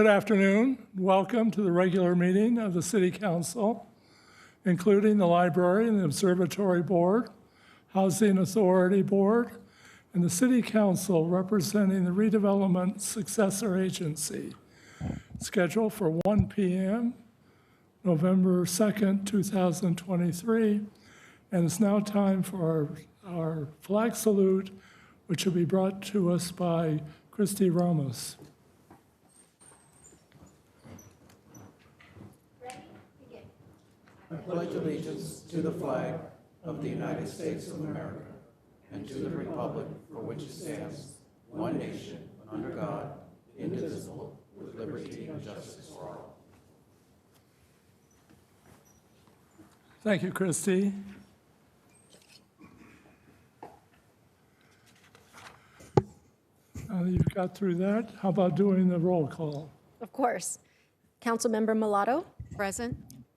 Good afternoon. Welcome to the regular meeting of the City Council, including the Library and the Observatory Board, Housing Authority Board, and the City Council representing the Redevelopment Successor Agency, scheduled for 1 p.m. November 2nd, 2023. And it's now time for our flag salute, which will be brought to us by Christy Ramos. I pledge allegiance to the flag of the United States of America and to the republic for which it stands, one nation, under God, indivisible, with liberty and justice for all. Thank you, Christy. Now that you've got through that, how about doing the roll call? Of course. Councilmember Mulatto? Present.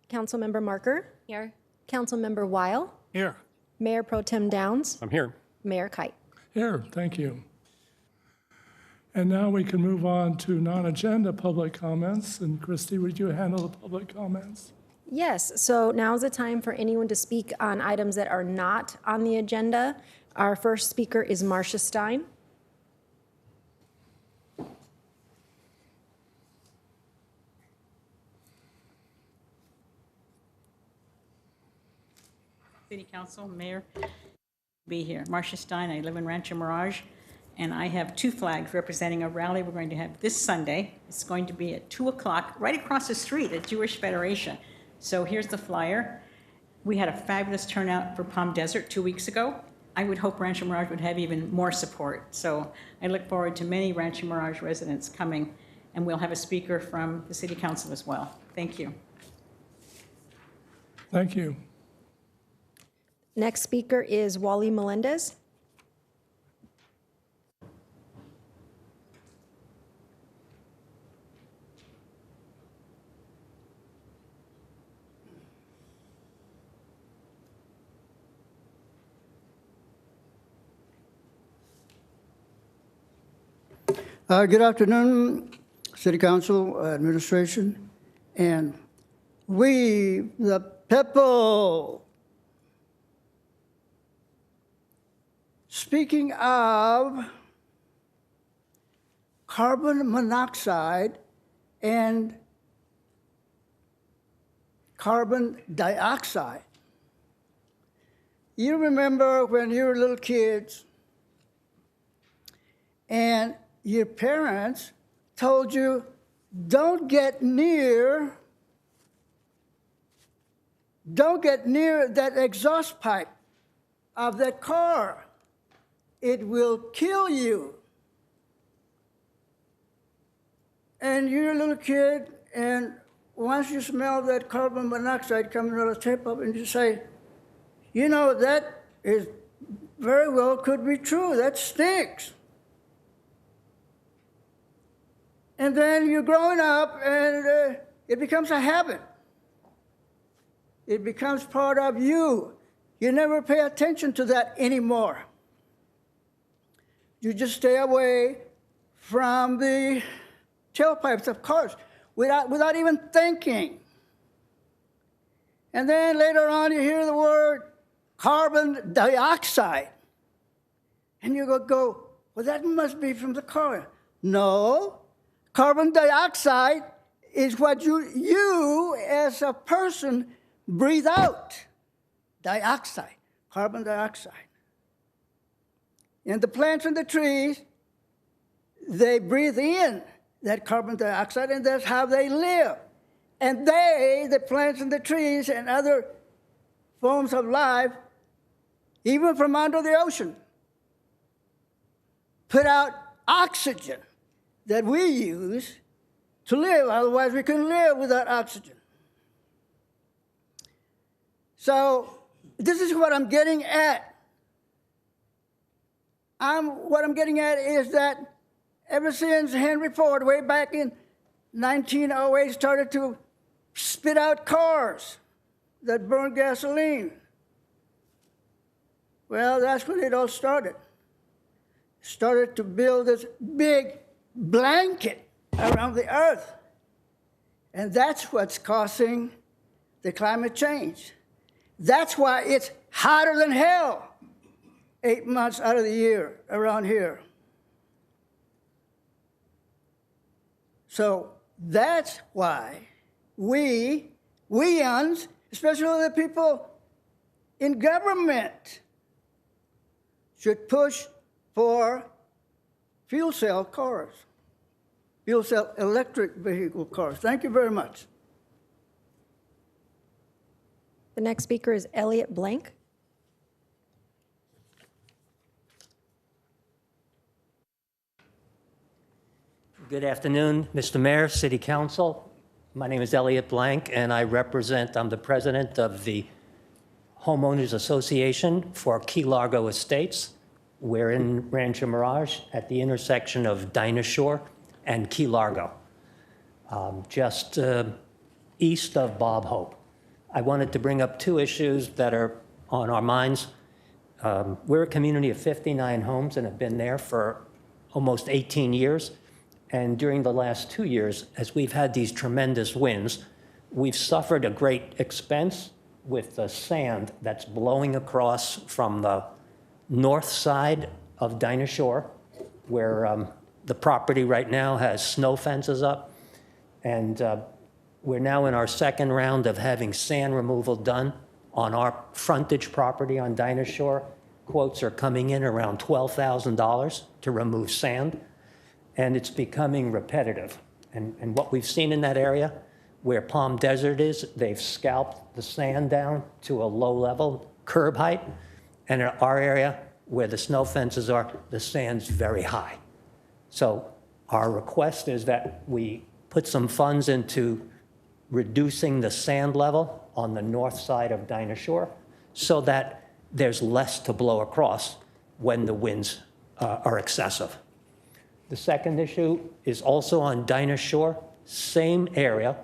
Councilmember Marker? Here. Councilmember Weil? Here. Mayor Pro Tem Downs? I'm here. Mayor Kite? Here, thank you. And now we can move on to non-agenda public comments. And Christy, would you handle the public comments? Yes, so now is the time for anyone to speak on items that are not on the agenda. Our first speaker is Marcia Stein. City Council, Mayor, be here. Marcia Stein, I live in Rancho Mirage, and I have two flags representing a rally we're going to have this Sunday. It's going to be at 2 o'clock, right across the street at Jewish Federation. So here's the flyer. We had a fabulous turnout for Palm Desert 2 weeks ago. I would hope Rancho Mirage would have even more support. So I look forward to many Rancho Mirage residents coming, and we'll have a speaker from the City Council as well. Thank you. Thank you. Next speaker is Wally Melendez. Good afternoon, City Council, Administration, and we, the people. Speaking of carbon monoxide and carbon dioxide, you remember when you were little kids and your parents told you, don't get near that exhaust pipe of that car. It will kill you. And you're a little kid, and once you smell that carbon monoxide coming out of the tailpipe, and you say, you know, that is very well could be true. That stinks. And then you're growing up, and it becomes a habit. It becomes part of you. You never pay attention to that anymore. You just stay away from the tailpipes of cars without even thinking. And then later on you hear the word carbon dioxide. And you go, well, that must be from the car. No, carbon dioxide is what you as a person breathe out. Dioxide, carbon dioxide. And the plants and the trees, they breathe in that carbon dioxide, and that's how they live. And the plants and the trees and other forms of life, even from under the ocean, put out oxygen that we use to live. Otherwise, we couldn't live without oxygen. So this is what I'm getting at. What I'm getting at is that ever since Henry Ford, way back in 1908, started to spit out cars that burn gasoline, well, that's when it all started. Started to build this big blanket around the earth. And that's what's causing the climate change. That's why it's hotter than hell 8 months out of the year around here. So that's why weans, especially the people in government, should push for fuel cell cars, fuel cell electric vehicle cars. Thank you very much. The next speaker is Elliot Blank. Good afternoon, Mr. Mayor, City Council. My name is Elliot Blank, and I'm the president of the Homeowners Association for Key Largo Estates. We're in Rancho Mirage at the intersection of Dinah Shore and Key Largo, just east of Bob Hope. I wanted to bring up two issues that are on our minds. We're a community of 59 homes and have been there for almost 18 years. And during the last 2 years, as we've had these tremendous winds, we've suffered a great expense with the sand that's blowing across from the north side of Dinah Shore, where the property right now has snow fences up. And we're now in our second round of having sand removal done on our frontage property on Dinah Shore. Quotes are coming in around $12,000 to remove sand. And it's becoming repetitive. And what we've seen in that area, where Palm Desert is, they've scalped the sand down to a low level, curb height. And in our area, where the snow fences are, the sand's very high. So our request is that we put some funds into reducing the sand level on the north side of Dinah Shore so that there's less to blow across when the winds are excessive. The second issue is also on Dinah Shore, same area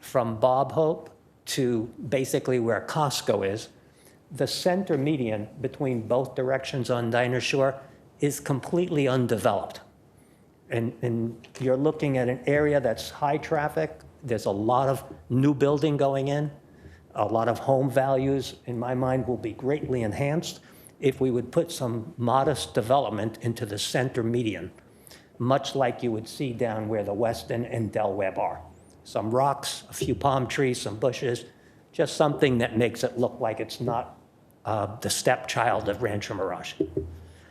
from Bob Hope to basically where Costco is. The center median between both directions on Dinah Shore is completely undeveloped. And you're looking at an area that's high traffic. There's a lot of new building going in. A lot of home values, in my mind, will be greatly enhanced if we would put some modest development into the center median, much like you would see down where the Weston and Del Webb are. Some rocks, a few palm trees, some bushes, just something that makes it look like it's not the stepchild of Rancho Mirage.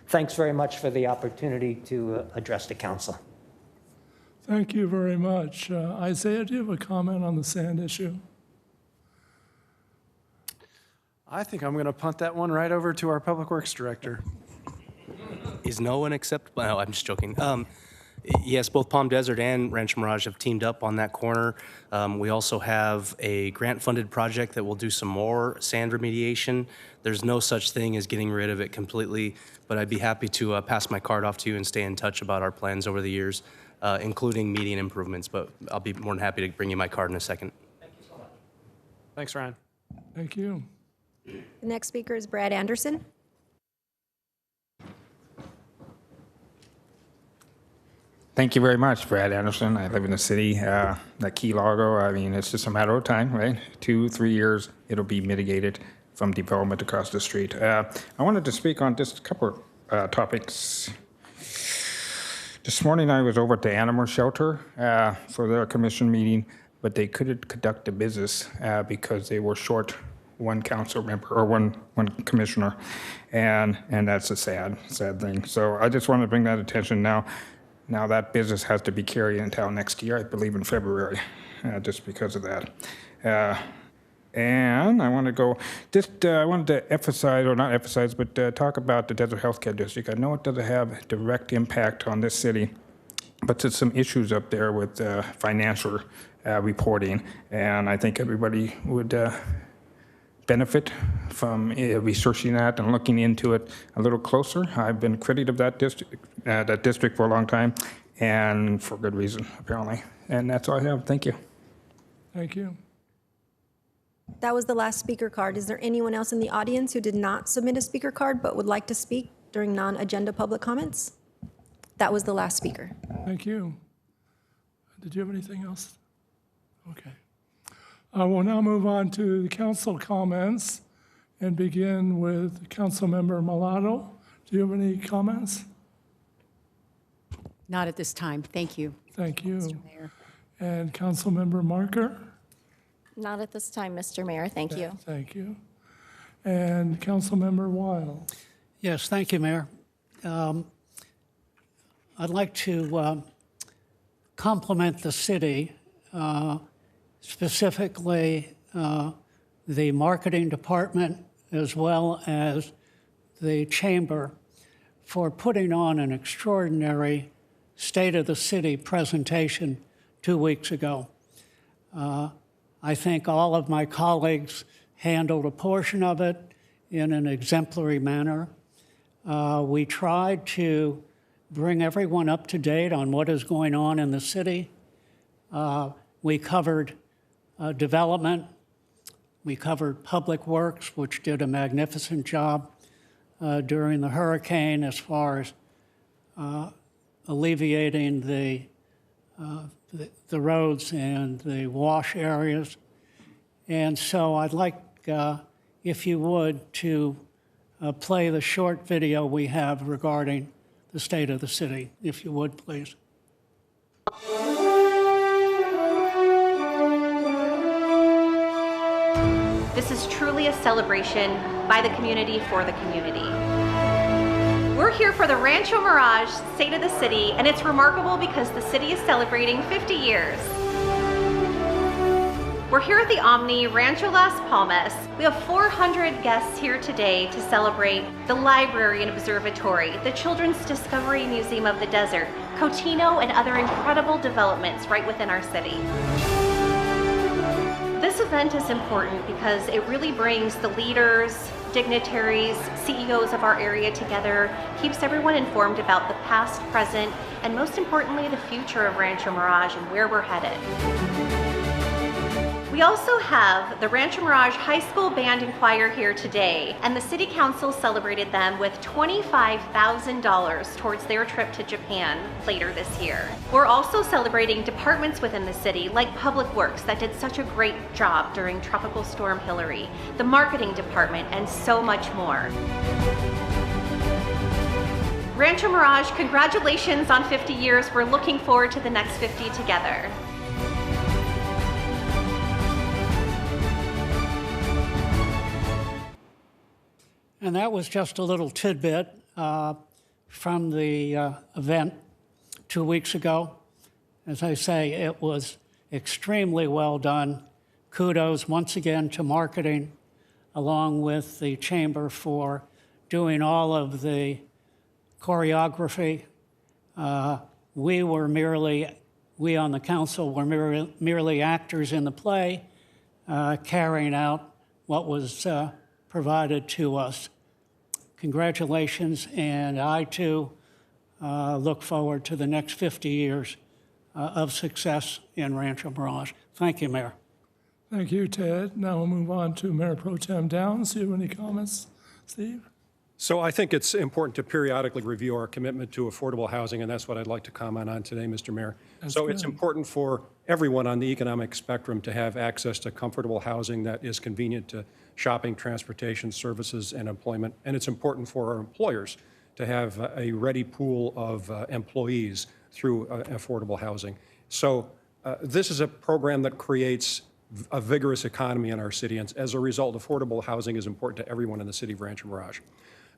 Thanks very much for the opportunity to address the council. Thank you very much. Isaiah, do you have a comment on the sand issue? I think I'm going to punt that one right over to our Public Works Director. Is no one except, no, I'm just joking. Yes, both Palm Desert and Rancho Mirage have teamed up on that corner. We also have a grant-funded project that will do some more sand remediation. There's no such thing as getting rid of it completely, but I'd be happy to pass my card off to you and stay in touch about our plans over the years, including median improvements, but I'll be more than happy to bring you my card in a second. Thank you so much. Thanks, Ryan. Thank you. The next speaker is Brad Anderson. Thank you very much, Brad Anderson. I live in the city, that Key Largo. I mean, it's just a matter of time, right? 2-3 years, it'll be mitigated from development across the street. I wanted to speak on just a couple topics. This morning, I was over at the animal shelter for their commission meeting, but they couldn't conduct the business because they were short one council member or one commissioner, and that's a sad thing. So I just want to bring that attention now. Now that business has to be carried until next year, I believe in February, just because of that. And I want to go, I wanted to emphasize, or not emphasize, but talk about the Desert Healthcare District. I know it doesn't have direct impact on this city, but there's some issues up there with financial reporting, and I think everybody would benefit from researching that and looking into it a little closer. I've been a critic of that district for a long time, and for good reason, apparently. And that's all I have. Thank you. Thank you. That was the last speaker card. Is there anyone else in the audience who did not submit a speaker card but would like to speak during non-agenda public comments? That was the last speaker. Thank you. Did you have anything else? Okay. We'll now move on to the council comments and begin with Councilmember Mulatto. Do you have any comments? Not at this time. Thank you. Thank you. Mr. Mayor. And Councilmember Marker? Not at this time, Mr. Mayor. Thank you. Thank you. And Councilmember Weil? Yes, thank you, Mayor. I'd like to compliment the city, specifically the marketing department as well as the chamber for putting on an extraordinary State of the City presentation 2 weeks ago. I think all of my colleagues handled a portion of it in an exemplary manner. We tried to bring everyone up to date on what is going on in the city. We covered development. We covered public works, which did a magnificent job during the hurricane as far as alleviating the roads and the wash areas. And so I'd like, if you would, to play the short video we have regarding the state of the city, if you would, please. This is truly a celebration by the community for the community. We're here for the Rancho Mirage State of the City, and it's remarkable because the city is celebrating 50 years. We're here at the Omni Rancho Las Palmas. We have 400 guests here today to celebrate the library and observatory, the Children's Discovery Museum of the Desert, Cotino, and other incredible developments right within our city. This event is important because it really brings the leaders, dignitaries, CEOs of our area together, keeps everyone informed about the past, present, and most importantly, the future of Rancho Mirage and where we're headed. We also have the Rancho Mirage High School Band and Choir here today, and the City Council celebrated them with $25,000 towards their trip to Japan later this year. We're also celebrating departments within the city, like Public Works, that did such a great job during Tropical Storm Hillary, the Marketing Department, and so much more. Rancho Mirage, congratulations on 50 years. We're looking forward to the next 50 together. And that was just a little tidbit from the event 2 weeks ago. As I say, it was extremely well done. Kudos once again to marketing, along with the chamber for doing all of the choreography. We on the council were merely actors in the play, carrying out what was provided to us. Congratulations, and I too look forward to the next 50 years of success in Rancho Mirage. Thank you, Mayor. Thank you, Ted. Now we'll move on to Mayor Pro Tem Downs. Do you have any comments, Steve? So I think it's important to periodically review our commitment to affordable housing, and that's what I'd like to comment on today, Mr. Mayor. So it's important for everyone on the economic spectrum to have access to comfortable housing that is convenient to shopping, transportation, services, and employment. And it's important for our employers to have a ready pool of employees through affordable housing. So this is a program that creates a vigorous economy in our city, and as a result, affordable housing is important to everyone in the city of Rancho Mirage.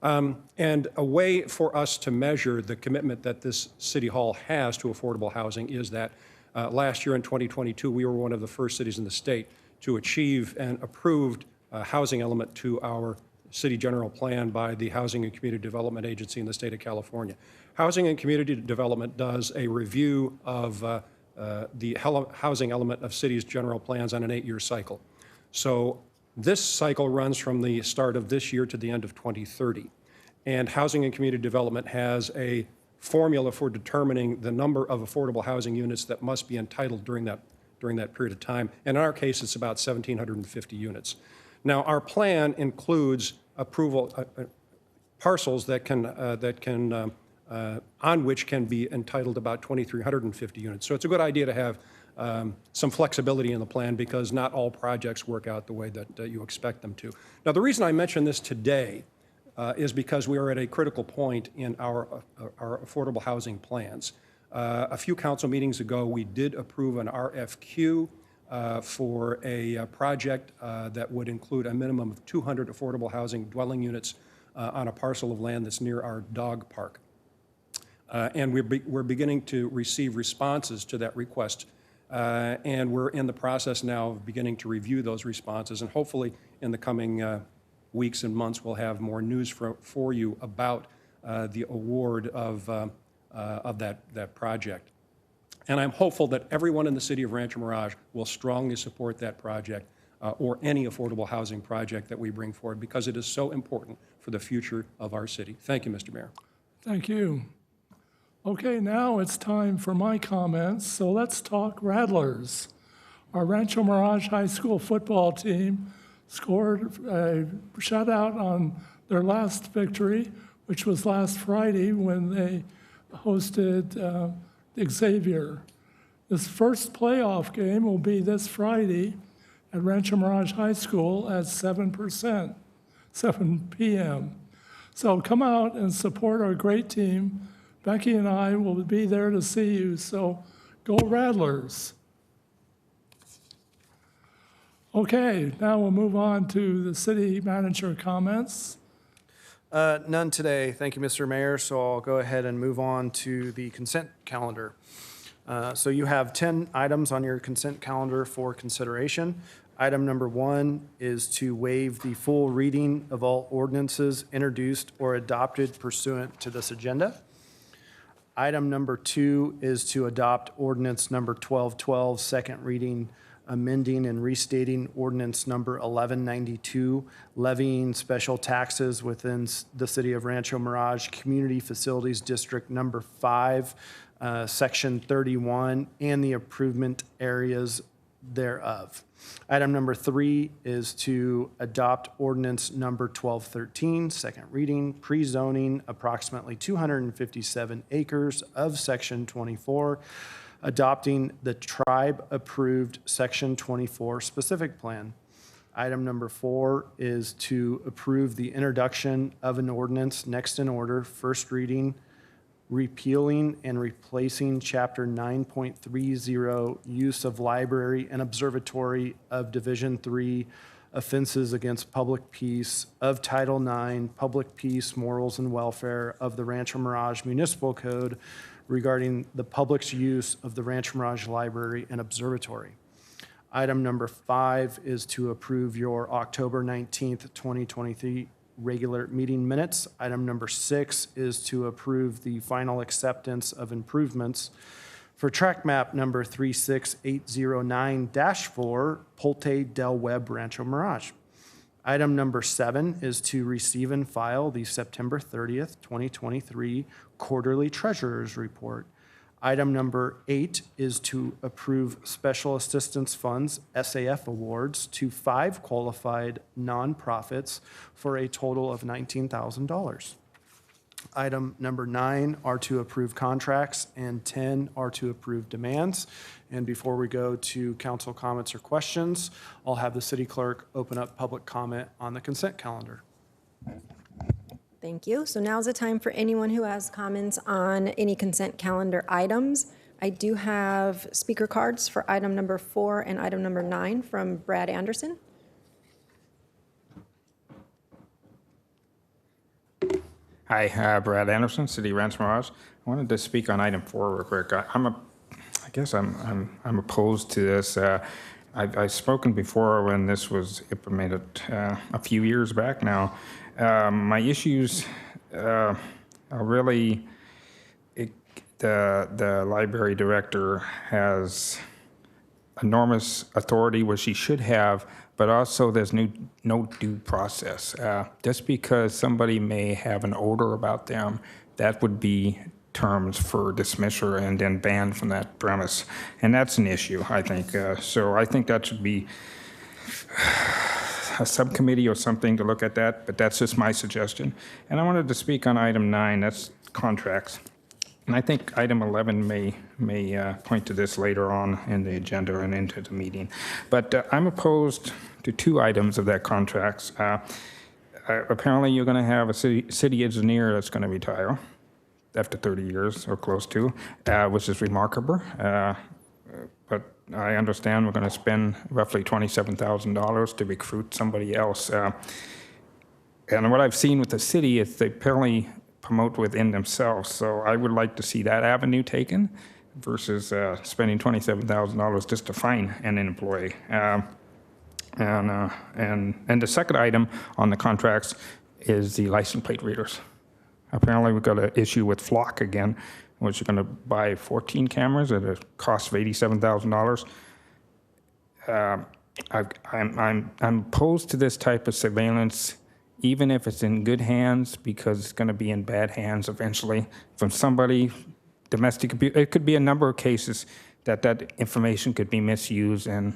And a way for us to measure the commitment that this City Hall has to affordable housing is that last year in 2022, we were one of the first cities in the state to achieve an approved housing element to our city general plan by the Housing and Community Development Agency in the state of California. Housing and Community Development does a review of the housing element of cities' general plans on an 8-year cycle. So this cycle runs from the start of this year to the end of 2030. And Housing and Community Development has a formula for determining the number of affordable housing units that must be entitled during that period of time. And in our case, it's about 1,750 units. Now, our plan includes approval parcels that can on which can be entitled about 2,350 units. So it's a good idea to have some flexibility in the plan because not all projects work out the way that you expect them to. Now, the reason I mention this today is because we are at a critical point in our affordable housing plans. A few council meetings ago, we did approve an RFQ for a project that would include a minimum of 200 affordable housing dwelling units on a parcel of land that's near our dog park. And we're beginning to receive responses to that request. And we're in the process now of beginning to review those responses. And hopefully in the coming weeks and months, we'll have more news for you about the award of that project. And I'm hopeful that everyone in the city of Rancho Mirage will strongly support that project or any affordable housing project that we bring forward because it is so important for the future of our city. Thank you, Mr. Mayor. Thank you. Okay, now it's time for my comments, so let's talk Rattlers. Our Rancho Mirage High School football team scored a shutout on their last victory, which was last Friday when they hosted Xavier. This first playoff game will be this Friday at Rancho Mirage High School at 7 p.m. So come out and support our great team. Becky and I will be there to see you, so go Rattlers. Okay, now we'll move on to the city manager comments. None today. Thank you, Mr. Mayor. So I'll go ahead and move on to the consent calendar. So you have 10 items on your consent calendar for consideration. Item number 1 is to waive the full reading of all ordinances introduced or adopted pursuant to this agenda. Item number 2 is to adopt ordinance number 1212, second reading, amending and restating ordinance number 1192, levying special taxes within the city of Rancho Mirage Community Facilities District number 5, section 31, and the improvement areas thereof. Item number 3 is to adopt ordinance number 1213, second reading, pre-zoning approximately 257 acres of section 24, adopting the tribe-approved section 24 specific plan. Item number 4 is to approve the introduction of an ordinance next in order, first reading, repealing and replacing Chapter 9.30, use of library and observatory of Division 3, offenses against public peace of Title 9, public peace, morals, and welfare of the Rancho Mirage Municipal Code regarding the public's use of the Rancho Mirage Library and Observatory. Item number 5 is to approve your October 19th, 2023 regular meeting minutes. Item number 6 is to approve the final acceptance of improvements for track map number 36809-4, Polte del Webb Rancho Mirage. Item number 7 is to receive and file the September 30th, 2023 quarterly treasurer's report. Item number 8 is to approve special assistance funds, SAF awards, to 5 qualified nonprofits for a total of $19,000. Item number 9 are to approve contracts, and 10 are to approve demands. And before we go to council comments or questions, I'll have the city clerk open up public comment on the consent calendar. Thank you. So now's the time for anyone who has comments on any consent calendar items. I do have speaker cards for item number 4 and item number 9 from Brad Anderson. Hi, Brad Anderson, City Rancho Mirage. I wanted to speak on item 4 real quick. I guess I'm opposed to this. I've spoken before when this was implemented a few years back now. My issues are really the library director has enormous authority, which she should have, but also there's no due process. Just because somebody may have an odor about them, that would be terms for dismissal and then banned from that premise. And that's an issue, I think. So I think that should be a subcommittee or something to look at that, but that's just my suggestion. And I wanted to speak on item 9. That's contracts. And I think item 11 may point to this later on in the agenda and into the meeting. But I'm opposed to 2 items of that contracts. Apparently, you're going to have a city engineer that's going to retire after 30 years or close to, which is remarkable. But I understand we're going to spend roughly $27,000 to recruit somebody else. And what I've seen with the city is they apparently promote within themselves. So I would like to see that avenue taken versus spending $27,000 just to find an employee. And the second item on the contracts is the license plate readers. Apparently, we've got an issue with Flock again, which are going to buy 14 cameras at a cost of $87,000. I'm opposed to this type of surveillance, even if it's in good hands, because it's going to be in bad hands eventually from somebody, domestic abuse. It could be a number of cases that information could be misused and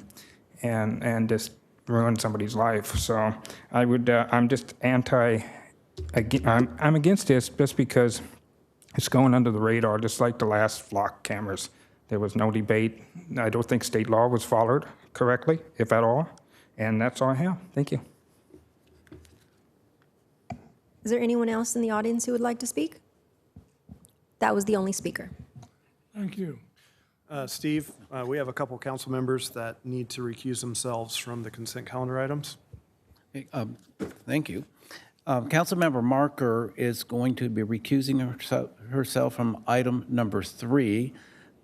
just ruin somebody's life. So I'm just I'm against this just because it's going under the radar, just like the last Flock cameras. There was no debate. I don't think state law was followed correctly, if at all. And that's all I have. Thank you. Is there anyone else in the audience who would like to speak? That was the only speaker. Thank you. Steve, we have a couple council members that need to recuse themselves from the consent calendar items. Thank you. Councilmember Marker is going to be recusing herself from item number 3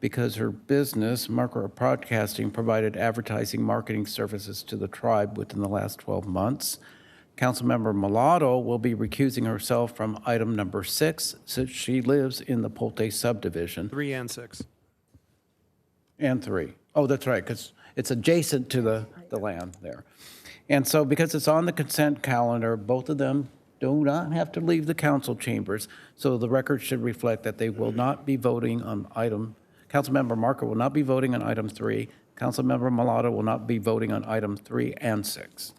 because her business, Marker Broadcasting, provided advertising marketing services to the tribe within the last 12 months. Councilmember Mulatto will be recusing herself from item number 6 since she lives in the Polte subdivision. 3 and 6. And 3. Oh, that's right, because it's adjacent to the land there. And so because it's on the consent calendar, both of them do not have to leave the council chambers. So the record should reflect that they will not be voting on Councilmember Marker will not be voting on item 3. Councilmember Mulatto will not be voting on item 3 and 6.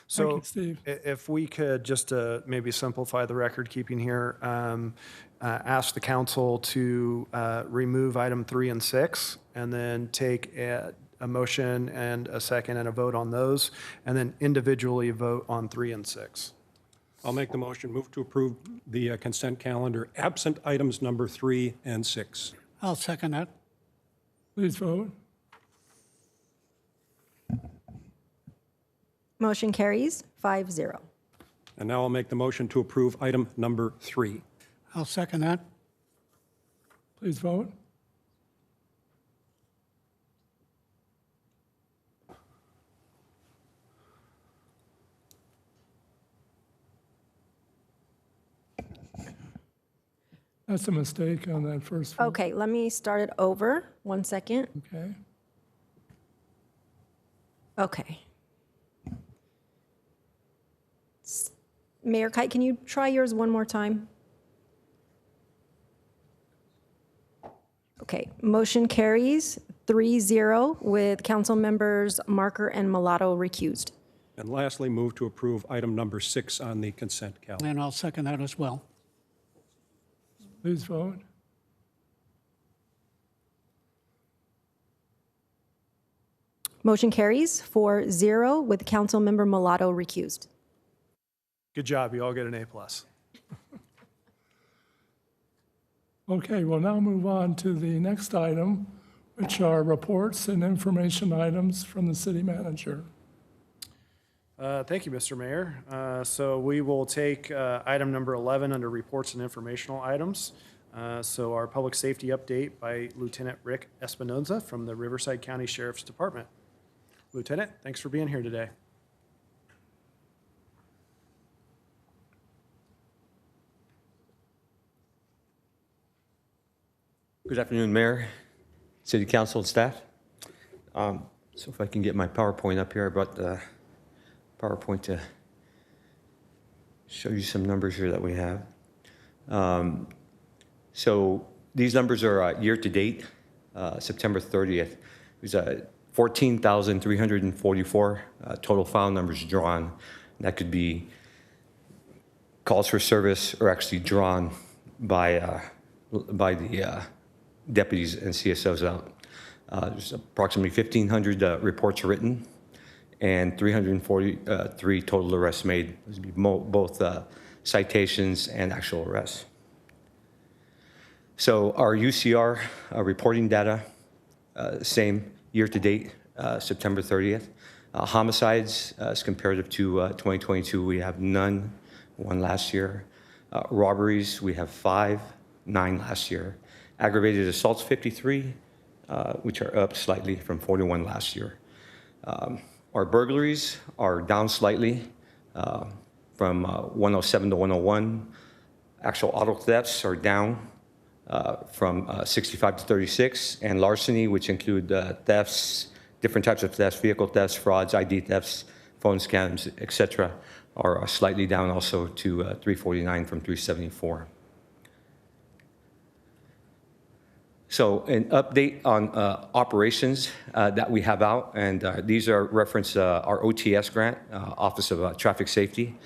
So Thank you, Steve. if we could just maybe simplify the record keeping here, ask the council to remove item 3 and 6 and then take a motion and a second and a vote on those, and then individually vote on 3 and 6. I'll make the motion, move to approve the consent calendar, absent items number 3 and 6. I'll second that. Please vote. Motion carries 5-0. And now I'll make the motion to approve item number 3. I'll second that. Please vote. That's a mistake on that first vote. Okay, let me start it over. 1 second. Okay. Okay. Mayor Kite, can you try yours one more time? Okay, motion carries 3-0 with council members Marker and Mulatto recused. And lastly, move to approve item number 6 on the consent calendar. And I'll second that as well. Please vote. Motion carries 4-0 with council member Mulatto recused. Good job, you all get an A+. Okay, we'll now move on to the next item, which are reports and information items from the city manager. Thank you, Mr. Mayor. So we will take item number 11 under reports and informational items. So our public safety update by Lieutenant Rick Espinoza from the Riverside County Sheriff's Department. Lieutenant, thanks for being here today. Good afternoon, Mayor, City Council, and staff. So if I can get my PowerPoint up here, I brought the PowerPoint to show you some numbers here that we have. So these numbers are year-to-date, September 30th. It was 14,344 total file numbers drawn. That could be calls for service are actually drawn by the deputies and CSOs out. There's approximately 1,500 reports written and 343 total arrests made, both citations and actual arrests. So our UCR reporting data, same year to date, September 30th. Homicides, as comparative to 2022, we have none, one last year. Robberies, we have 5, 9 last year. Aggravated assaults, 53, which are up slightly from 41 last year. Our burglaries are down slightly from 107 to 101. Actual auto thefts are down from 65 to 36. And larceny, which include thefts, different types of thefts, vehicle thefts, frauds, ID thefts, phone scams, et cetera, are slightly down also to 349 from 374. So an update on operations that we have out, and these are reference our OTS grant, Office of Traffic Safety,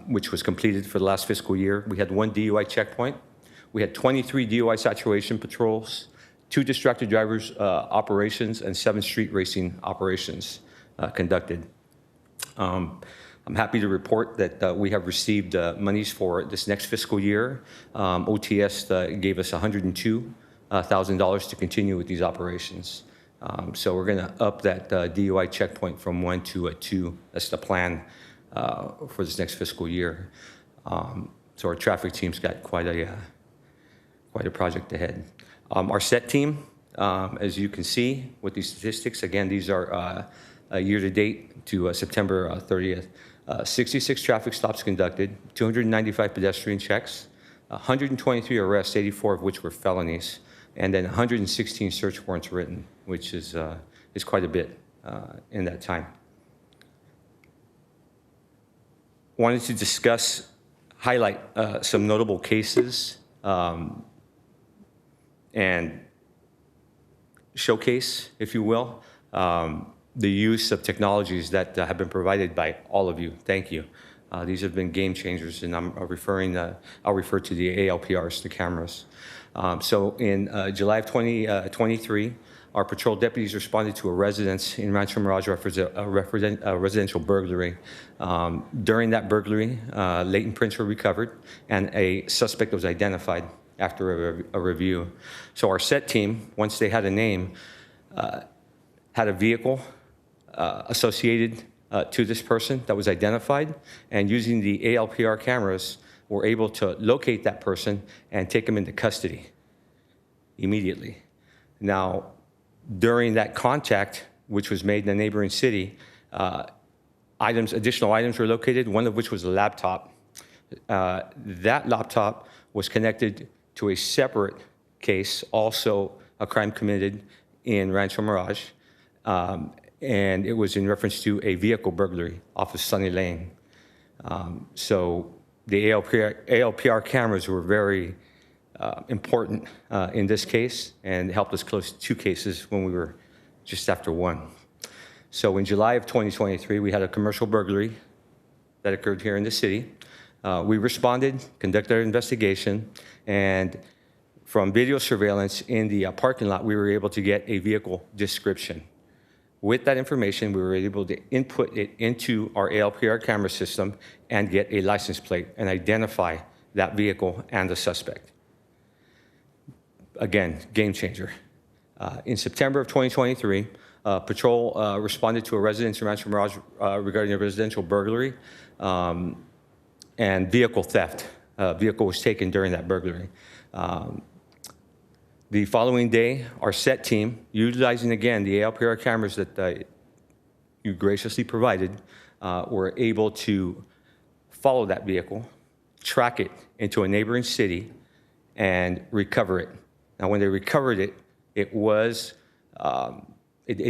which was completed for the last fiscal year. We had 1 DUI checkpoint. We had 23 DUI saturation patrols, 2 distracted drivers operations, and 7 street racing operations conducted. I'm happy to report that we have received monies for this next fiscal year. OTS gave us $102,000 to continue with these operations. So we're going to up that DUI checkpoint from 1 to a 2. That's the plan for this next fiscal year. So our traffic team's got quite a project ahead. Our SET team, as you can see with these statistics, again, these are year to date to September 30th. 66 traffic stops conducted, 295 pedestrian checks, 123 arrests, 84 of which were felonies, and then 116 search warrants written, which is quite a bit in that time. Wanted to discuss, highlight some notable cases and showcase, if you will, the use of technologies that have been provided by all of you. Thank you. These have been game changers, and I'll refer to the ALPRs, the cameras. So in July of 2023, our patrol deputies responded to a residence in Rancho Mirage, a residential burglary. During that burglary, latent prints were recovered, and a suspect was identified after a review. So our SET team, once they had a name, had a vehicle associated to this person that was identified, and using the ALPR cameras, were able to locate that person and take him into custody immediately. Now, during that contact, which was made in a neighboring city, additional items were located, one of which was a laptop. That laptop was connected to a separate case, also a crime committed in Rancho Mirage, and it was in reference to a vehicle burglary off of Sunny Lane. So the ALPR cameras were very important in this case, and helped us close 2 cases when we were just after 1. So in July of 2023, we had a commercial burglary that occurred here in the city. We responded, conducted our investigation, and from video surveillance in the parking lot, we were able to get a vehicle description. With that information, we were able to input it into our ALPR camera system and get a license plate and identify that vehicle and the suspect. Again, game changer. In September of 2023, patrol responded to a residence in Rancho Mirage regarding a residential burglary and vehicle theft. Vehicle was taken during that burglary. The following day, our SET team, utilizing again the ALPR cameras that you graciously provided, were able to follow that vehicle, track it into a neighboring city, and recover it. Now, when they recovered it, it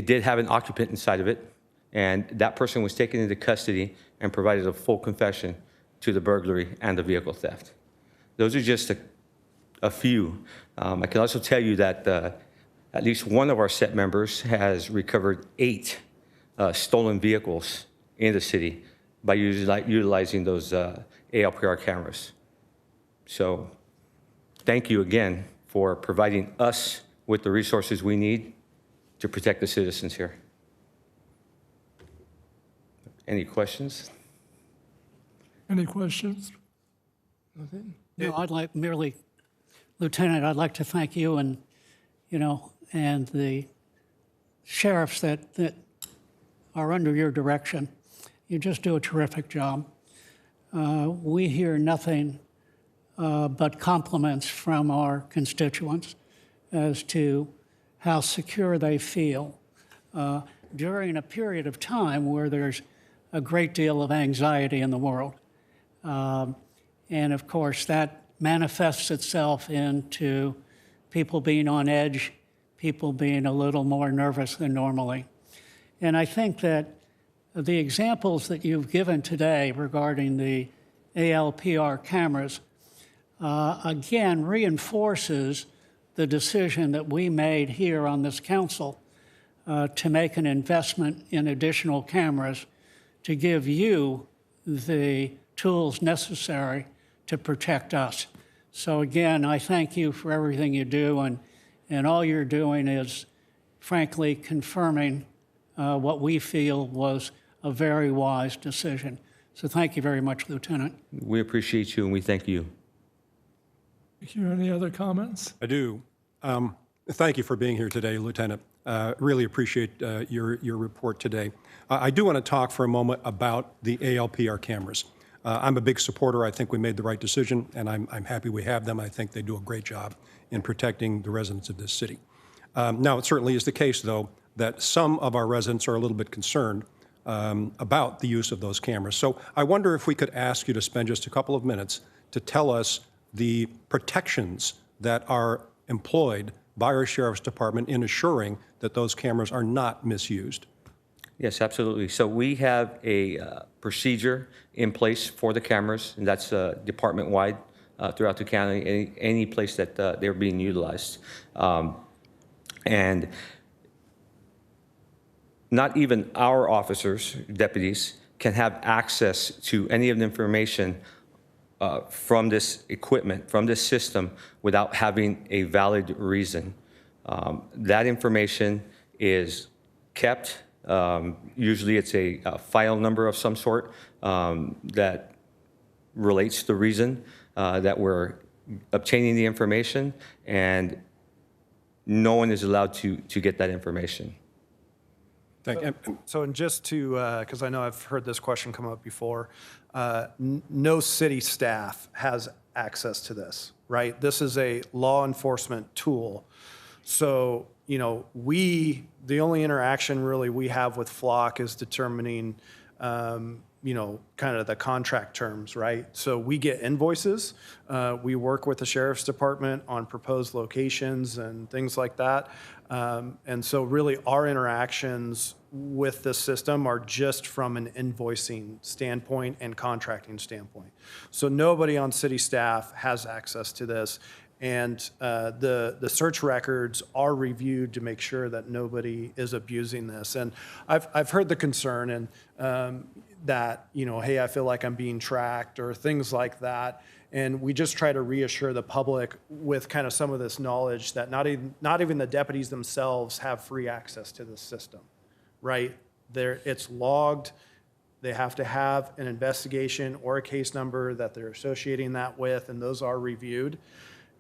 did have an occupant inside of it, and that person was taken into custody and provided a full confession to the burglary and the vehicle theft. Those are just a few. I can also tell you that at least one of our SET members has recovered 8 stolen vehicles in the city by utilizing those ALPR cameras. So thank you again for providing us with the resources we need to protect the citizens here. Any questions? Any questions? Nothing? No, I'd like merely, Lieutenant, I'd like to thank you and, and the sheriffs that are under your direction. You just do a terrific job. We hear nothing but compliments from our constituents as to how secure they feel during a period of time where there's a great deal of anxiety in the world. And of course, that manifests itself into people being on edge, people being a little more nervous than normally. And I think that the examples that you've given today regarding the ALPR cameras, again, reinforces the decision that we made here on this council to make an investment in additional cameras to give you the tools necessary to protect us. So again, I thank you for everything you do, and all you're doing is, frankly, confirming what we feel was a very wise decision. So thank you very much, Lieutenant. We appreciate you and we thank you. Thank you. Any other comments? I do. Thank you for being here today, Lieutenant. Really appreciate your report today. I do want to talk for a moment about the ALPR cameras. I'm a big supporter. I think we made the right decision, and I'm happy we have them. I think they do a great job in protecting the residents of this city. Now, it certainly is the case, though, that some of our residents are a little bit concerned about the use of those cameras. So I wonder if we could ask you to spend just a couple of minutes to tell us the protections that are employed by our Sheriff's Department in assuring that those cameras are not misused. Yes, absolutely. So we have a procedure in place for the cameras, and that's department-wide throughout the county, any place that they're being utilized. And not even our officers, deputies, can have access to any of the information from this equipment, from this system, without having a valid reason. That information is kept. Usually it's a file number of some sort that relates to the reason that we're obtaining the information, and no one is allowed to get that information. So, and just to, because I know I've heard this question come up before, no city staff has access to this, right? This is a law enforcement tool. So, the only interaction really we have with Flock is determining, kind of the contract terms, right? So we get invoices. We work with the Sheriff's Department on proposed locations and things like that. And so really our interactions with the system are just from an invoicing standpoint and contracting standpoint. So nobody on city staff has access to this. And the search records are reviewed to make sure that nobody is abusing this. And I've heard the concern and that, hey, I feel like I'm being tracked or things like that. And we just try to reassure the public with kind of some of this knowledge that not even the deputies themselves have free access to this system, right? It's logged. They have to have an investigation or a case number that they're associating that with, and those are reviewed.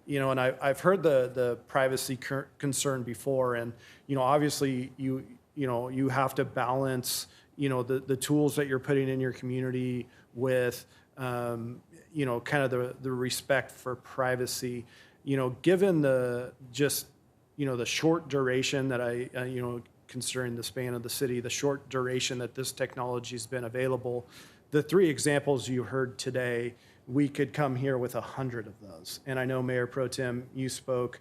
And I've heard the privacy concern before, and obviously you have to balance the tools that you're putting in your community with kind of the respect for privacy. Given the short duration that considering the span of the city, the short duration that this technology has been available, the three examples you heard today, we could come here with 100 of those. And I know, Mayor Pro Tem, you spoke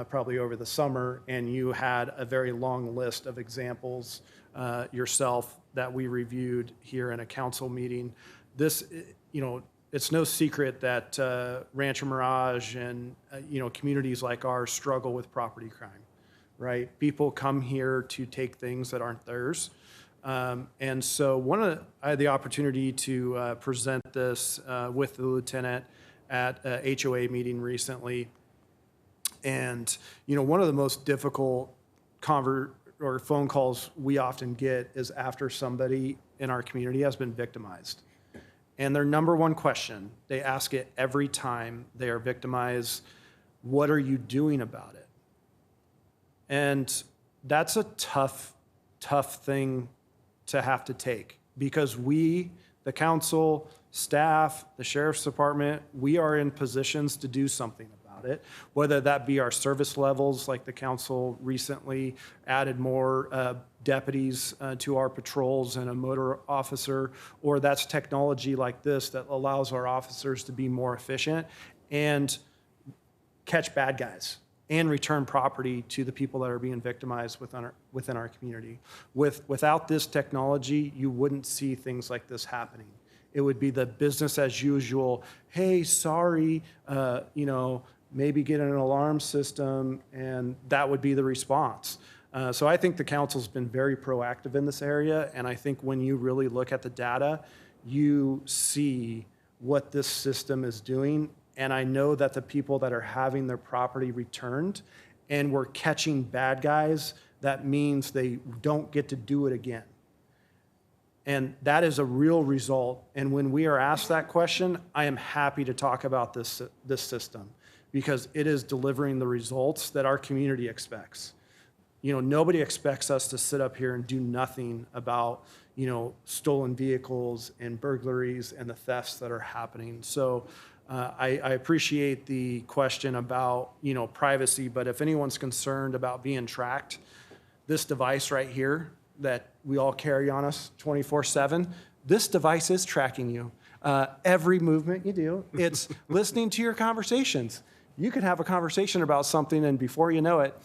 probably over the summer, and you had a very long list of examples yourself that we reviewed here in a council meeting. This, it's no secret that Rancho Mirage and communities like ours struggle with property crime, right? People come here to take things that aren't theirs. And so I had the opportunity to present this with the lieutenant at a HOA meeting recently. And, one of the most difficult phone calls we often get is after somebody in our community has been victimized. And their number one question, they ask it every time they are victimized, what are you doing about it? And that's a tough thing to have to take, because we, the council, staff, the sheriff's department, we are in positions to do something about it, whether that be our service levels, like the council recently added more deputies to our patrols and a motor officer, or that's technology like this that allows our officers to be more efficient and catch bad guys and return property to the people that are being victimized within our community. Without this technology, you wouldn't see things like this happening. It would be the business as usual, hey, sorry, maybe get an alarm system, and that would be the response. So I think the council's been very proactive in this area, and I think when you really look at the data, you see what this system is doing. And I know that the people that are having their property returned and we're catching bad guys, that means they don't get to do it again. And that is a real result. And when we are asked that question, I am happy to talk about this system, because it is delivering the results that our community expects. Nobody expects us to sit up here and do nothing about, stolen vehicles and burglaries and the thefts that are happening. So I appreciate the question about, privacy, but if anyone's concerned about being tracked, this device right here that we all carry on us 24/7, this device is tracking you. Every movement you do, it's listening to your conversations. You could have a conversation about something, and before you know it,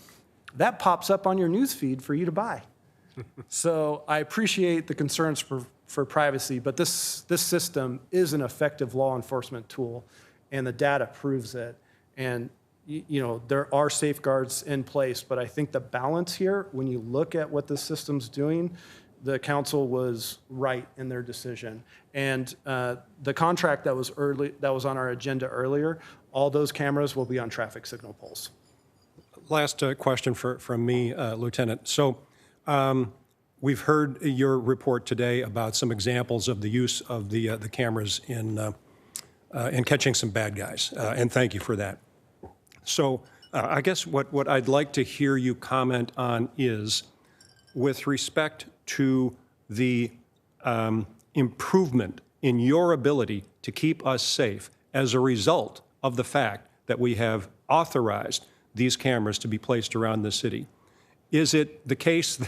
that pops up on your news feed for you to buy. So I appreciate the concerns for privacy, but this system is an effective law enforcement tool, and the data proves it. And there are safeguards in place, but I think the balance here, when you look at what the system's doing, the council was right in their decision. And the contract that was on our agenda earlier, all those cameras will be on traffic signal poles. Last question from me, Lieutenant. So we've heard your report today about some examples of the use of the cameras in catching some bad guys, and thank you for that. So I guess what I'd like to hear you comment on is, with respect to the improvement in your ability to keep us safe as a result of the fact that we have authorized these cameras to be placed around the city. Is it the case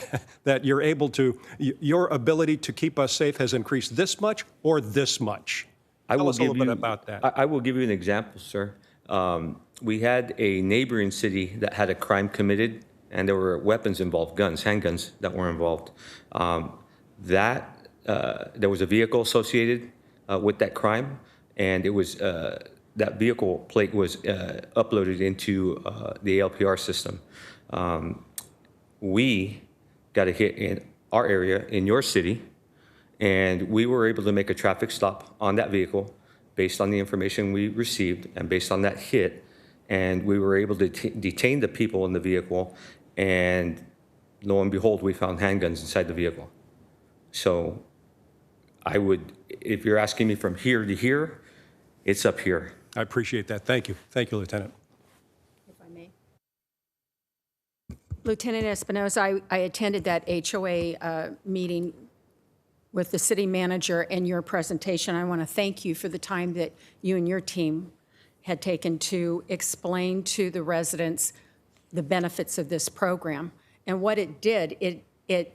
that you're able to, your ability to keep us safe has increased this much or this much? Tell us a little bit about that. I will give you an example, sir. We had a neighboring city that had a crime committed, and there were weapons involved, guns, handguns that were involved. There was a vehicle associated with that crime, and it was that vehicle plate was uploaded into the ALPR system. We got a hit in our area, in your city, and we were able to make a traffic stop on that vehicle based on the information we received and based on that hit, and we were able to detain the people in the vehicle, and lo and behold, we found handguns inside the vehicle. So I would, if you're asking me from here to here, it's up here. I appreciate that. Thank you. Thank you, Lieutenant. If I may. Lieutenant Espinosa, I attended that HOA meeting with the city manager and your presentation. I want to thank you for the time that you and your team had taken to explain to the residents the benefits of this program. And what it did, it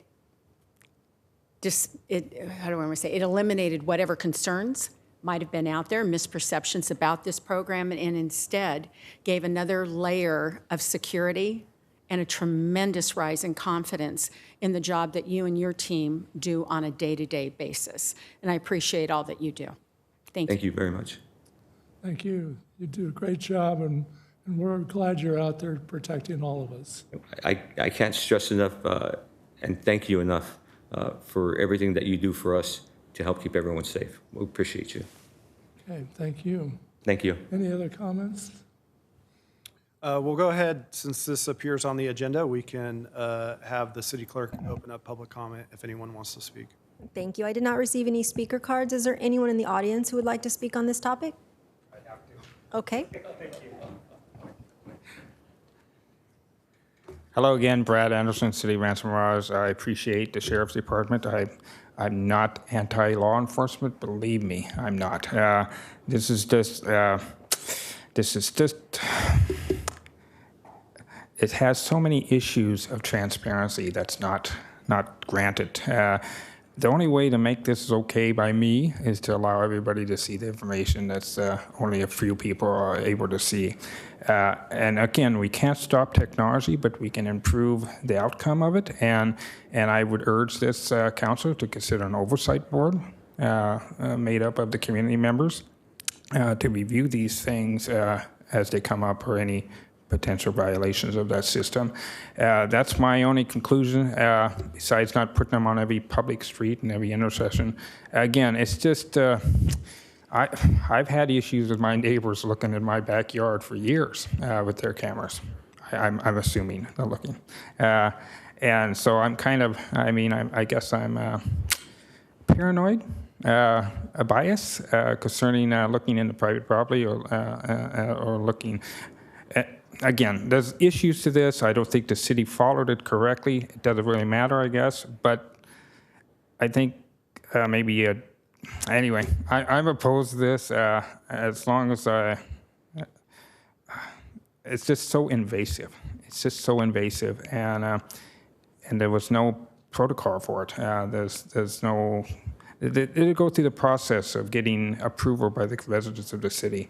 eliminated whatever concerns might have been out there, misperceptions about this program, and instead gave another layer of security and a tremendous rise in confidence in the job that you and your team do on a day-to-day basis. And I appreciate all that you do. Thank you. Thank you very much. Thank you. You do a great job, and we're glad you're out there protecting all of us. I can't stress enough and thank you enough for everything that you do for us to help keep everyone safe. We appreciate you. Okay, thank you. Thank you. Any other comments? We'll go ahead, since this appears on the agenda, we can have the city clerk open up public comment if anyone wants to speak. Thank you. I did not receive any speaker cards. Is there anyone in the audience who would like to speak on this topic? I have to. Okay. Hello again, Brad Anderson, City of Rancho Mirage. I appreciate the Sheriff's Department. I'm not anti-law enforcement, believe me, I'm not. This is just, it has so many issues of transparency that's not granted. The only way to make this okay by me is to allow everybody to see the information that's only a few people are able to see. And again, we can't stop technology, but we can improve the outcome of it. And I would urge this council to consider an oversight board made up of the community members to review these things as they come up, or any potential violations of that system. That's my only conclusion, besides not putting them on every public street and every intersection. Again, it's just, I've had issues with my neighbors looking in my backyard for years with their cameras. I'm assuming they're looking. And so I'm kind of, I guess I'm paranoid, a bias concerning looking into private property or looking. Again, there's issues to this. I don't think the city followed it correctly. It doesn't really matter, I guess. But I think anyway, I'm opposed to this as long as it's just so invasive. It's just so invasive, and there was no protocol for it. There's no. It'll go through the process of getting approval by the residents of the city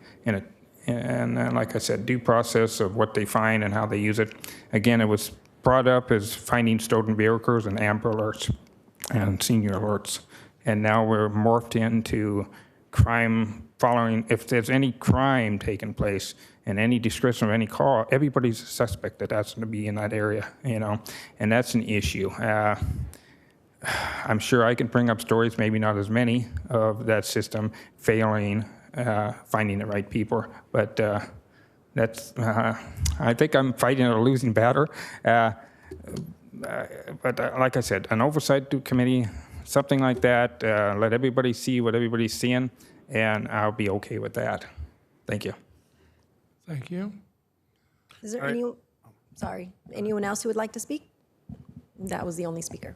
and like I said, due process of what they find and how they use it. Again, it was brought up as finding stolen vehicles and Amber Alerts and senior alerts. And now we're morphed into crime following. If there's any crime taking place and any description of any call, everybody's a suspect that that's going to be in that area, and that's an issue. I'm sure I could bring up stories, maybe not as many, of that system failing, finding the right people, but that's, I think I'm fighting a losing battle. But like I said, an oversight committee, something like that, let everybody see what everybody's seeing, and I'll be okay with that. Thank you. Thank you. Is there anyone else who would like to speak? That was the only speaker.